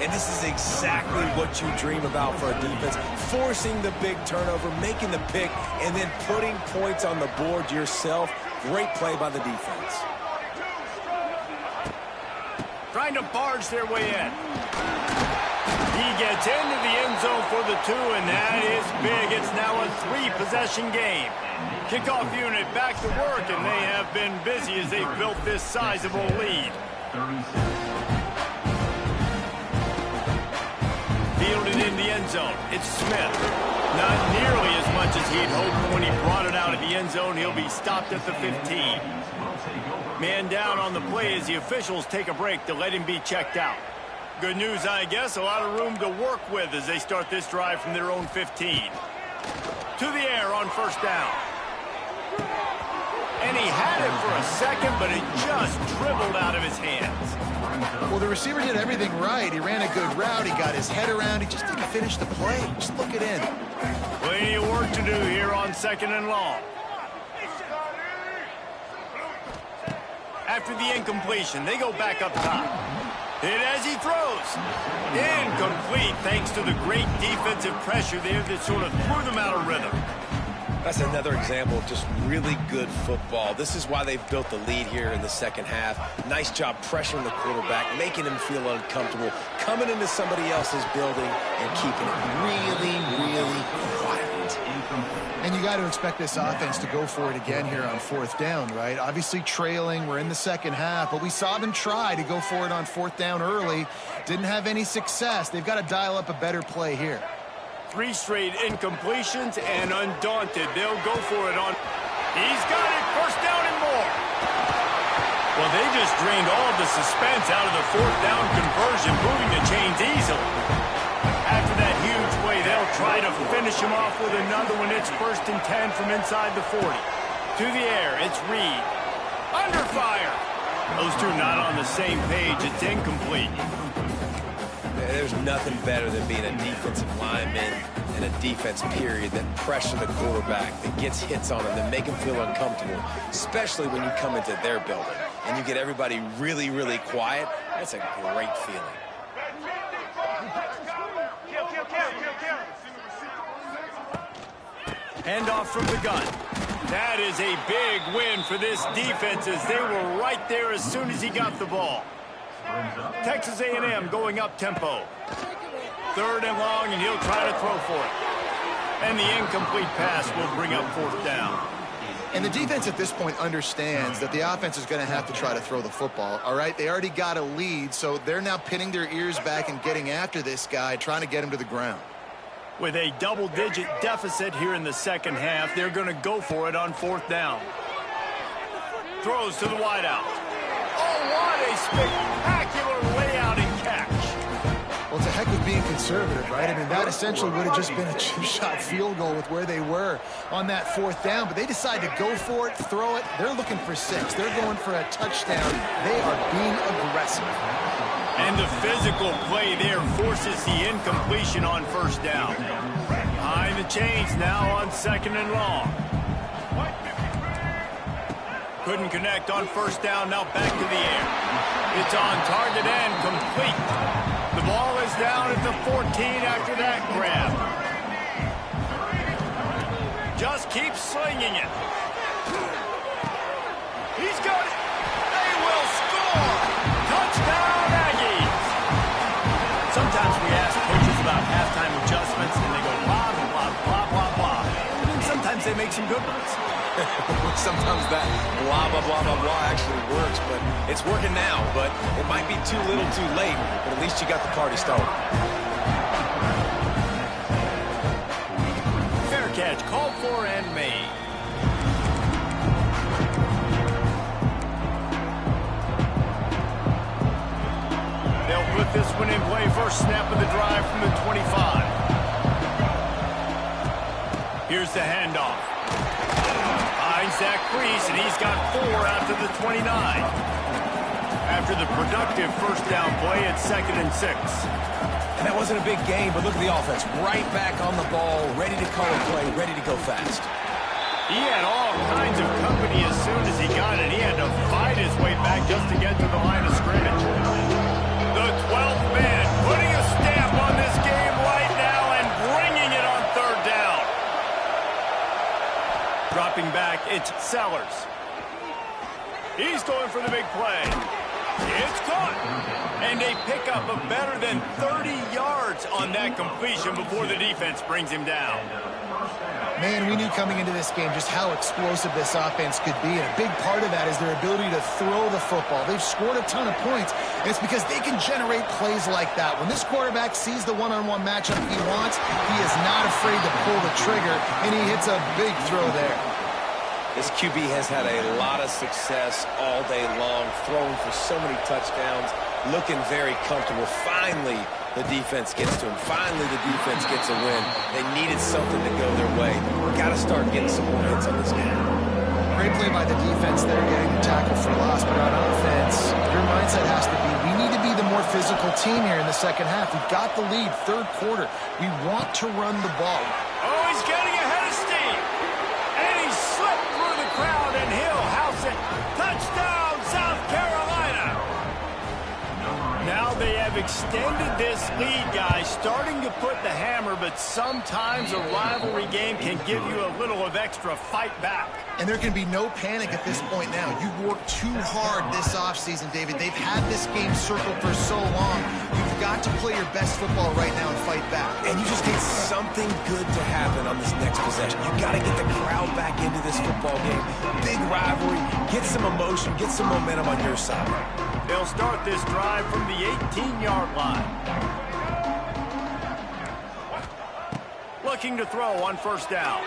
And this is exactly what you dream about for a defense. Forcing the big turnover, making the pick, and then putting points on the board yourself. Great play by the defense. Trying to barge their way in. He gets into the end zone for the 2, and that is big. It's now a 3-possession game. Kickoff unit back to work, and they have been busy as they've built this sizable lead. Fielded in the end zone. It's Smith. Not nearly as much as he'd hoped when he brought it out of the end zone. He'll be stopped at the 15. Man down on the play as the officials take a break to let him be checked out. Good news, I guess. A lot of room to work with as they start this drive from their own 15. To the air on 1st down. And he had it for a second, but it just dribbled out of his hands. Well, the receiver did everything right. He ran a good route. He got his head around. He just didn't finish the play. Just look it in. Plenty of work to do here on 2nd and long. after the incompletion. They go back up top. Hit as he throws. Incomplete, thanks to the great defensive pressure there that sort of threw them out of rhythm. That's another example of just really good football. This is why they've built the lead here in the second half. Nice job pressuring the quarterback, making him feel uncomfortable, coming into somebody else's building and keeping it really, really quiet. And you got to expect this offense to go for it again here on fourth down, right? Obviously trailing, we're in the second half, but we saw them try to go for it on fourth down early. Didn't have any success. They've got to dial up a better play here. 3 straight incompletions, and undaunted, they'll go for it on. He's got it, first down and more. Well, they just drained all of the suspense out of the fourth down conversion, moving the chains easily. After that huge play, they'll try to finish him off with another one. It's 1st and 10 from inside the 40. To the air, it's Reed. Under fire. Those two not on the same page. It's incomplete. There's nothing better than being a defensive lineman and a defense period that pressure the quarterback, that gets hits on him, that make him feel uncomfortable, especially when you come into their building and you get everybody really, really quiet. That's a great feeling. Handoff from the gun. That is a big win for this defense as they were right there as soon as he got the ball. Texas A&M going up tempo. 3rd and long, and he'll try to throw for it. And the incomplete pass will bring up 4th down. And the defense at this point understands that the offense is going to have to try to throw the football, all right? They already got a lead, so they're now pinning their ears back and getting after this guy, trying to get him to the ground. With a double-digit deficit here in the second half, they're going to go for it on 4th down. Throws to the wideout. Oh, what a spectacular layout and catch. Well, it's a heck of being conservative, right? I mean, that essentially would have just been a chip-shot field goal with where they were on that 4th down, but they decide to go for it, throw it. They're looking for 6. They're going for a touchdown. They are being aggressive. And the physical play there forces the incompletion on 1st down. Behind the chains now on 2nd and long. Couldn't connect on 1st down, now back to the air. It's on target and complete. The ball is down at the 14 after that grab. Just keep slinging it. He's got it. They will score. Touchdown, Aggies. Sometimes we ask coaches about halftime adjustments, and they go blah, blah, blah, blah, blah. And then sometimes they make some good ones. Sometimes that blah, blah, blah, blah, blah actually works, but it's working now. But it might be too little too late, but at least you got the party started. Fair catch, called for and made. They'll put this one in play. First snap of the drive from the 25. Here's the handoff. Finds that crease, and he's got 4 after the 29. After the productive first down play, it's 2nd and 6. And that wasn't a big game, but look at the offense. Right back on the ball, ready to call a play, ready to go fast. He had all kinds of company as soon as he got it. He had to fight his way back just to get to the line of scrimmage. The 12th man putting a stamp on this game right now and bringing it on 3rd down. Dropping back, it's Sellers. He's going for the big play. It's caught. And a pickup of better than 30 yards on that completion before the defense brings him down. Man, we knew coming into this game just how explosive this offense could be, and a big part of that is their ability to throw the football. They've scored a ton of points, and it's because they can generate plays like that. When this quarterback sees the one-on-one matchup he wants, he is not afraid to pull the trigger, and he hits a big throw there. This QB has had a lot of success all day long, throwing for so many touchdowns, looking very comfortable. Finally, the defense gets to him. Finally, the defense gets a win. They needed something to go their way. Got to start getting some more hits on this game. Great play by the defense there, getting the tackle for loss, but on offense, your mindset has to be, we need to be the more physical team here in the second half. We've got the lead, 3rd quarter. We want to run the ball. Oh, he's getting ahead of steam. And he slipped through the crowd, and he'll house it. Touchdown, South Carolina. extended this lead, guys, starting to put the hammer, but sometimes a rivalry game can give you a little of extra fight back. And there can be no panic at this point now. You've worked too hard this offseason, David. They've had this game circled for so long. You've got to play your best football right now and fight back. And you just need something good to happen on this next possession. You got to get the crowd back into this football game. Big rivalry. Get some emotion. Get some momentum on your side. They'll start this drive from the 18-yard line. Looking to throw on first down.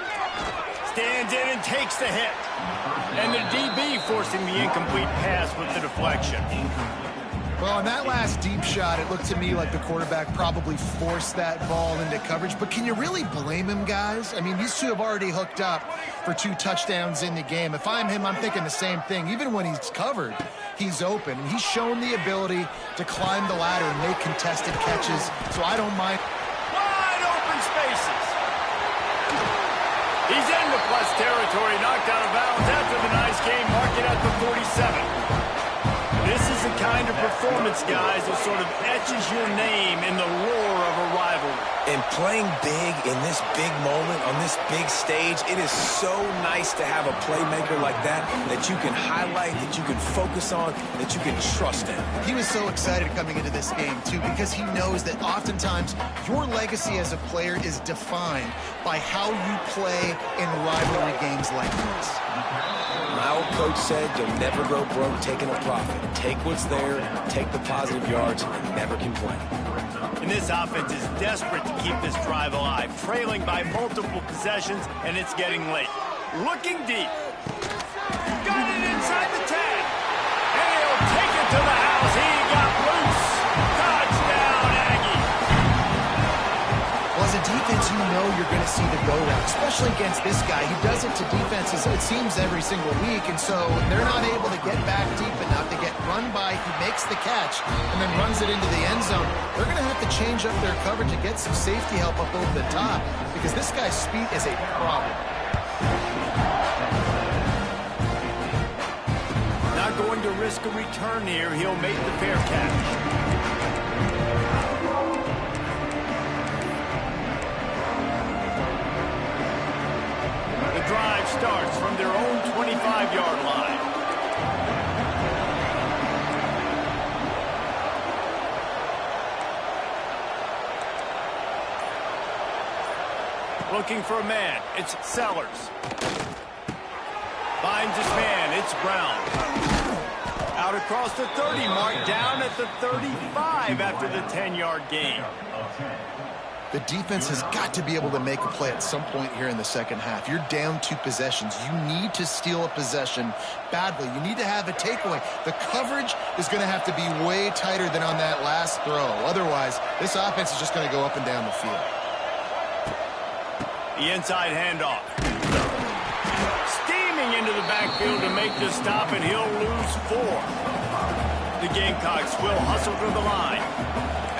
Stands in and takes the hit. And the DB forcing the incomplete pass with the deflection. Well, on that last deep shot, it looked to me like the quarterback probably forced that ball into coverage. But can you really blame him, guys? I mean, these two have already hooked up for 2 touchdowns in the game. If I'm him, I'm thinking the same thing. Even when he's covered, he's open. And he's shown the ability to climb the ladder and make contested catches. So I don't mind. Wide open spaces. He's into plus territory, knocked out of bounds after the nice game, marking at the 47. This is the kind of performance, guys, that sort of etches your name in the roar of a rivalry. And playing big in this big moment, on this big stage, it is so nice to have a playmaker like that you can highlight, that you can focus on, that you can trust in. He was so excited coming into this game, too, because he knows that oftentimes your legacy as a player is defined by how you play in rivalry games like this. My old coach said you'll never go broke taking a profit. Take what's there, take the positive yards, and never complain. And this offense is desperate to keep this drive alive, trailing by multiple possessions, and it's getting late. Looking deep. Got it inside the 10. And he'll take it to the house. He got loose. Touchdown, Aggie. Well, as a defense, you know you're going to see the go route, especially against this guy. He does it to defenses, it seems, every single week, and so they're not able to get back deep enough. They get run by, he makes the catch, and then runs it into the end zone. They're going to have to change up their coverage and get some safety help up over the top, because this guy's speed is a problem. Not going to risk a return here. He'll make the fair catch. The drive starts from their own 25-yard line. Looking for a man. It's Sellers. Finds his man. It's Brown. Out across the 30 mark, down at the 35 after the 10-yard gain. The defense has got to be able to make a play at some point here in the second half. You're down 2 possessions. You need to steal a possession badly. You need to have a takeaway. The coverage is going to have to be way tighter than on that last throw. Otherwise, this offense is just going to go up and down the field. The inside handoff. Steaming into the backfield to make the stop, and he'll lose 4. The Gamecocks will hustle through the line.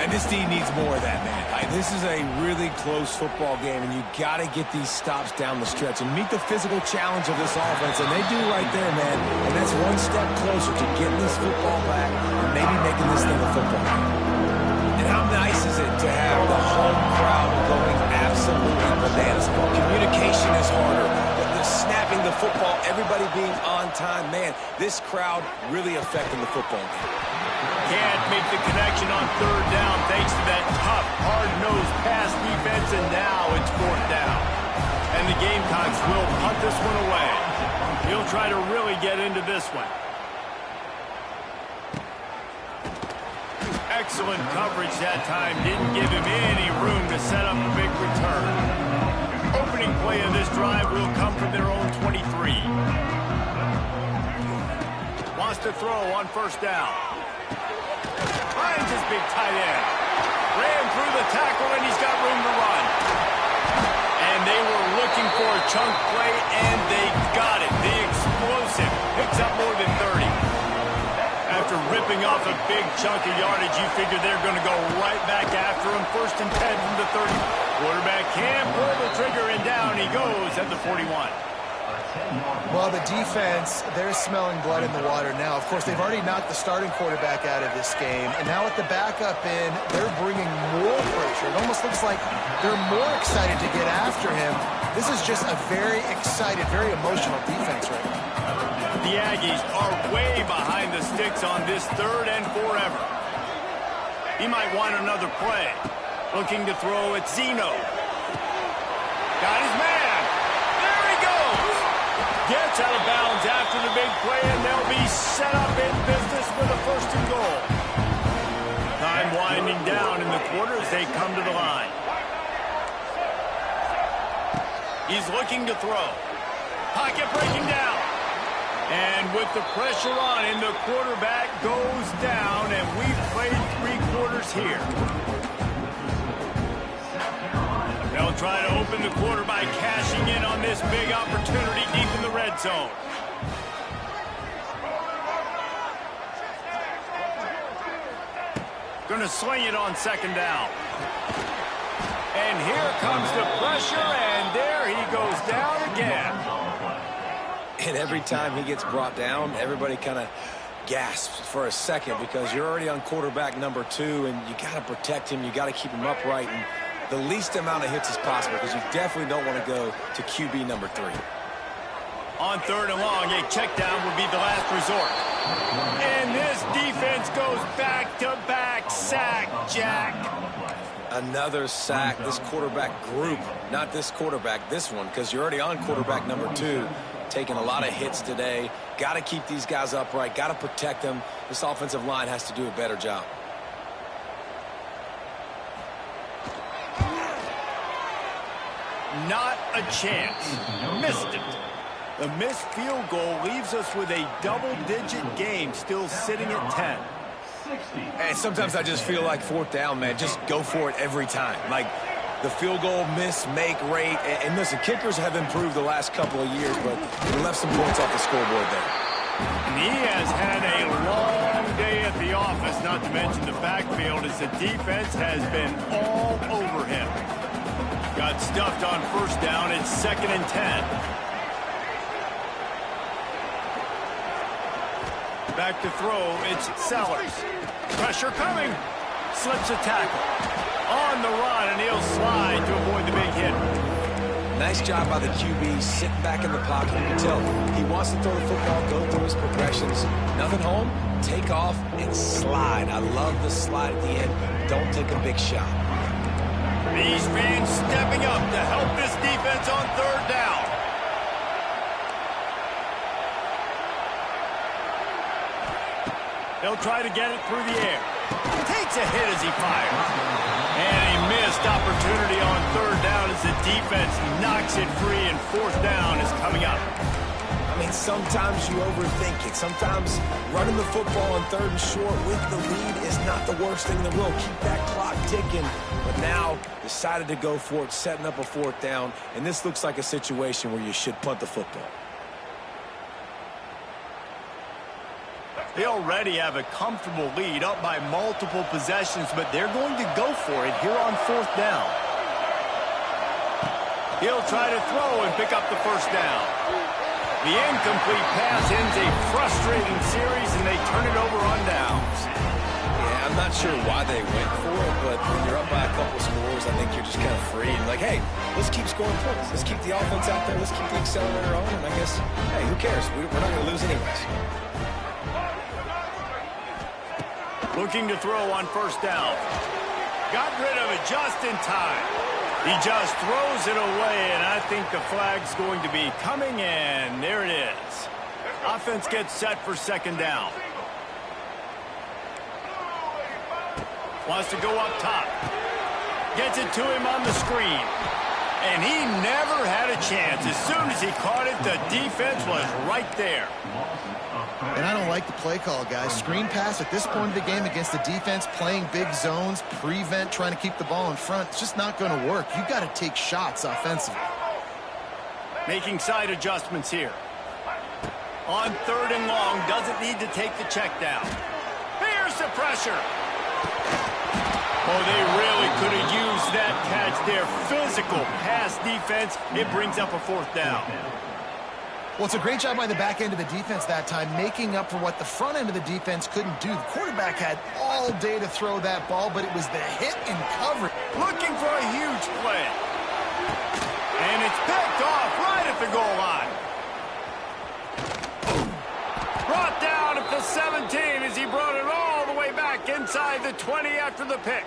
And this team needs more of that, man. This is a really close football game, and you got to get these stops down the stretch and meet the physical challenge of this offense, and they do right there, man. And that's one step closer to getting this football back and maybe making this thing a football game. And how nice is it to have the home crowd going absolutely bananas? Communication is harder. The snapping the football, everybody being on time. Man, this crowd really affecting the football game. Can't make the connection on third down thanks to that tough, hard-nosed pass defense, and now it's 4th down. And the Gamecocks will punt this one away. He'll try to really get into this one. Excellent coverage that time. Didn't give him any room to set up a big return. Opening play of this drive will come from their own 23. Wants to throw on first down. Finds his big tight end. Ran through the tackle, and he's got room to run. And they were looking for a chunk play, and they got it. The explosive picks up more than 30. After ripping off a big chunk of yardage, you figure they're going to go right back after him. 1st and 10 from the 30. Quarterback can't pull the trigger, and down he goes at the 41. Well, the defense, they're smelling blood in the water now. Of course, they've already knocked the starting quarterback out of this game, and now with the backup in, they're bringing more pressure. It almost looks like they're more excited to get after him. This is just a very excited, very emotional defense right now. The Aggies are way behind the sticks on this 3rd and forever. He might want another play. Looking to throw at Zeno. Got his man. There he goes. Gets out of bounds after the big play, and they'll be set up in business for the 1st and goal. Time winding down in the quarter as they come to the line. He's looking to throw. Pocket breaking down. And with the pressure on him, the quarterback goes down, and we've played 3 quarters here. They'll try to open the quarter by cashing in on this big opportunity deep in the red zone. Going to sling it on 2nd down. And here comes the pressure, and there he goes down again. And every time he gets brought down, everybody kind of gasps for a second because you're already on quarterback number 2, and you got to protect him. You got to keep him upright and the least amount of hits as possible because you definitely don't want to go to QB number 3. On 3rd and long, a check down would be the last resort. And this defense goes back-to-back sack, Jack. Another sack. This quarterback group, not this quarterback, this one, because you're already on quarterback number 2. Taking a lot of hits today. Got to keep these guys upright. Got to protect them. This offensive line has to do a better job. Not a chance. Missed it. The missed field goal leaves us with a double-digit game still sitting at 10. And sometimes I just feel like 4th down, man. Just go for it every time. Like the field goal miss-make rate. And listen, kickers have improved the last couple of years, but we left some points off the scoreboard there. And he has had a long day at the office, not to mention the backfield, as the defense has been all over him. Got stuffed on 1st down. It's 2nd and 10. Back to throw. It's Sellers. Pressure coming. Slips a tackle. On the run, and he'll slide to avoid the big hit. Nice job by the QB sitting back in the pocket. You can tell he wants to throw the football, go through his progressions. Nothing home, take off, and slide. I love the slide at the end. Don't take a big shot. These fans stepping up to help this defense on 3rd down. They'll try to get it through the air. Takes a hit as he fires. And a missed opportunity on 3rd down as the defense knocks it free, and 4th down is coming up. I mean, sometimes you overthink it. Sometimes running the football on 3rd and short with the lead is not the worst thing in the world. Keep that clock ticking. But now decided to go for it, setting up a 4th down. And this looks like a situation where you should punt the football. They already have a comfortable lead, up by multiple possessions, but they're going to go for it here on 4th down. He'll try to throw and pick up the 1st down. The incomplete pass ends a frustrating series, and they turn it over on downs. Yeah, I'm not sure why they went for it, but when you're up by a couple scores, I think you're just kind of free. And like, hey, let's keep scoring points. Let's keep the offense out there. Let's keep the accelerator on. And I guess, hey, who cares? We're not going to lose anyways. Looking to throw on 1st down. Got rid of it just in time. He just throws it away, and I think the flag's going to be coming, and there it is. Offense gets set for 2nd down. Wants to go up top. Gets it to him on the screen. And he never had a chance. As soon as he caught it, the defense was right there. And I don't like the play call, guys. Screen pass at this point of the game against the defense, playing big zones, prevent, trying to keep the ball in front. It's just not going to work. You got to take shots offensively. Making side adjustments here. On 3rd and long, doesn't need to take the check down. Here's the pressure. Oh, they really could have used that catch there. Physical pass defense. It brings up a 4th down. Well, it's a great job by the back end of the defense that time, making up for what the front end of the defense couldn't do. The quarterback had all day to throw that ball, but it was the hit and cover. Looking for a huge play. And it's picked off right at the goal line. Brought down at the 17 as he brought it all the way back inside the 20 after the pick.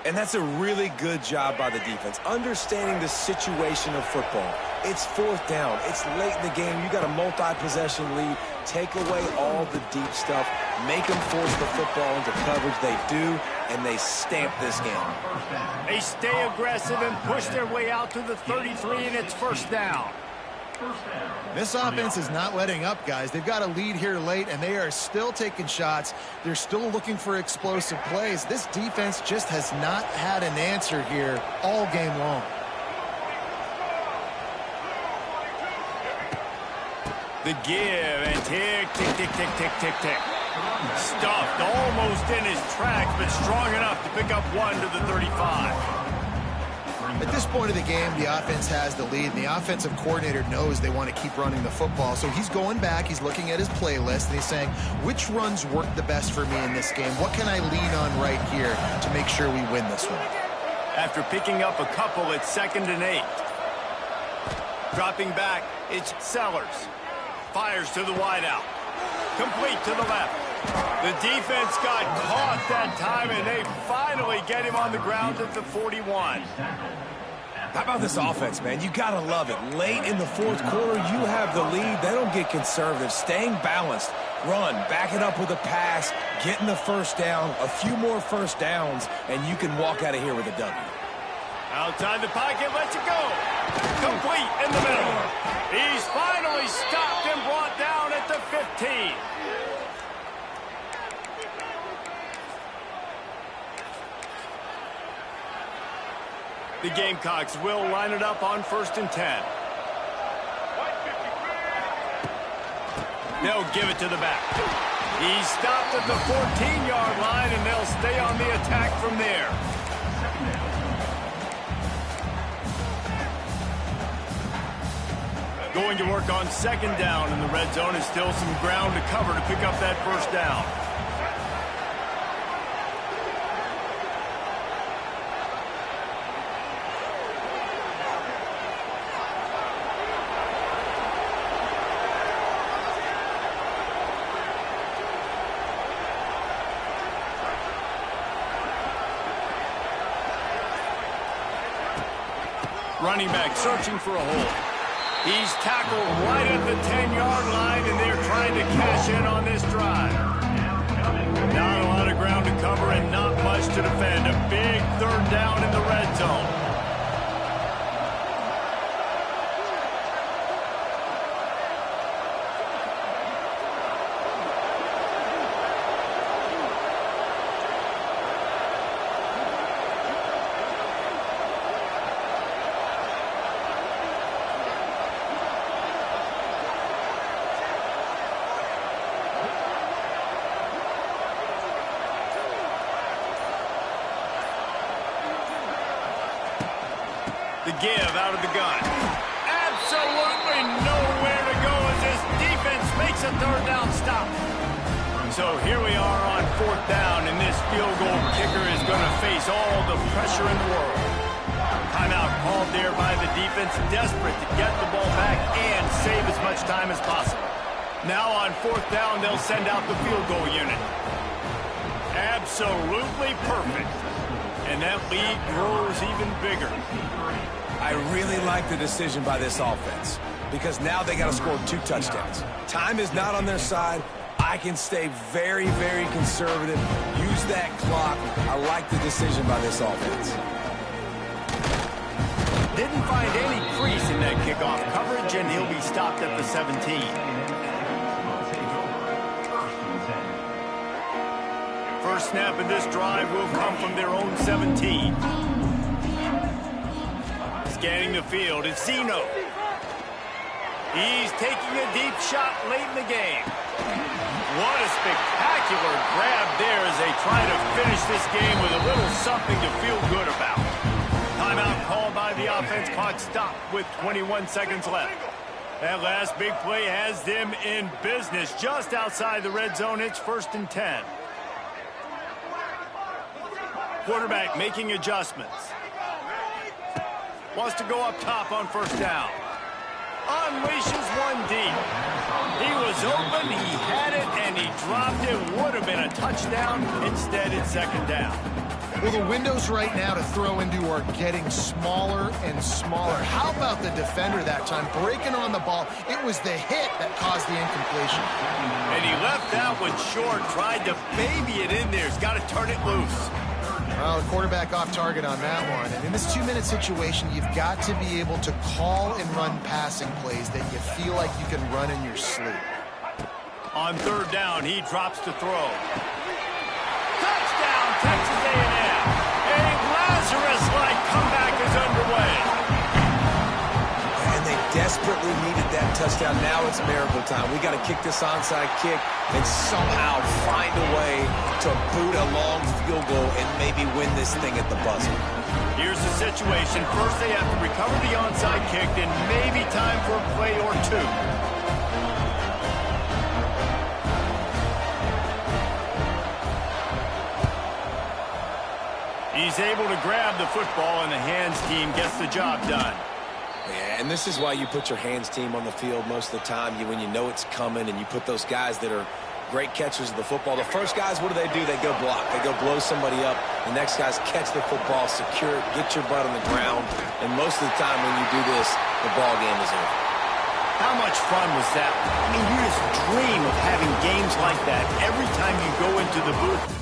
And that's a really good job by the defense, understanding the situation of football. It's fourth down. It's late in the game. You got a multi-possession lead. Take away all the deep stuff. Make them force the football into coverage. They do, and they stamp this game. They stay aggressive and push their way out to the 33, and it's first down. This offense is not letting up, guys. They've got a lead here late, and they are still taking shots. They're still looking for explosive plays. This defense just has not had an answer here all game long. The give, and tick, tick, tick, tick, tick, tick, tick. Stuffed almost in his tracks, but strong enough to pick up one to the 35. At this point of the game, the offense has the lead, and the offensive coordinator knows they want to keep running the football. So he's going back, he's looking at his playlist, and he's saying, which runs work the best for me in this game? What can I lean on right here to make sure we win this one? After picking up a couple, it's 2nd and 8. Dropping back, it's Sellers. Fires to the wideout. Complete to the left. The defense got caught that time, and they finally get him on the ground at the 41. How about this offense, man? You got to love it. Late in the fourth quarter, you have the lead. They don't get conservative. Staying balanced. Run, back it up with a pass, getting the first down, a few more first downs, and you can walk out of here with a W. Outside the pocket, lets it go. Complete in the middle. He's finally stopped and brought down at the 15. The Gamecocks will line it up on 1st and 10. They'll give it to the back. He's stopped at the 14-yard line, and they'll stay on the attack from there. Going to work on 2nd down in the red zone, is still some ground to cover to pick up that first down. Running back searching for a hole. He's tackled right at the 10-yard line, and they're trying to cash in on this drive. Not a lot of ground to cover and not much to defend. A big 3rd down in the red zone. The give out of the gun. Absolutely nowhere to go as this defense makes a 3rd down stop. So here we are on 4th down, and this field goal kicker is going to face all the pressure in the world. Timeout called there by the defense, desperate to get the ball back and save as much time as possible. Now on 4th down, they'll send out the field goal unit. Absolutely perfect. And that lead grows even bigger. I really like the decision by this offense because now they got to score 2 touchdowns. Time is not on their side. I can stay very, very conservative. Use that clock. I like the decision by this offense. Didn't find any crease in that kickoff coverage, and he'll be stopped at the 17. First snap of this drive will come from their own 17. Scanning the field, it's Zeno. He's taking a deep shot late in the game. What a spectacular grab there as they try to finish this game with a little something to feel good about. Timeout called by the offense, clock stopped with 21 seconds left. That last big play has them in business just outside the red zone. It's 1st and 10. Quarterback making adjustments. Wants to go up top on 1st down. Unleashes one deep. He was open, he had it, and he dropped it. Would have been a touchdown. Instead, it's 2nd down. Well, the windows right now to throw into are getting smaller and smaller. How about the defender that time breaking on the ball? It was the hit that caused the incompletion. And he left that one short, tried to baby it in there. He's got to turn it loose. Well, the quarterback off target on that one. And in this 2-minute situation, you've got to be able to call and run passing plays that you feel like you can run in your sleep. On 3rd down, he drops to throw. Touchdown, Texas A&M. A Lazarus-like comeback is underway. And they desperately needed that touchdown. Now it's miracle time. We got to kick this onside kick and somehow find a way to boot a long field goal and maybe win this thing at the buzzer. Here's the situation. First, they have to recover the onside kick, then maybe time for a play or two. He's able to grab the football, and the hands team gets the job done. Yeah, and this is why you put your hands team on the field most of the time when you know it's coming, and you put those guys that are great catchers of the football. The first guys, what do? They go block. They go blow somebody up. The next guys catch the football, secure it, get your butt on the ground. And most of the time when you do this, the ball game is over. How much fun was that? I mean, you just dream of having games like that every time you go into the booth.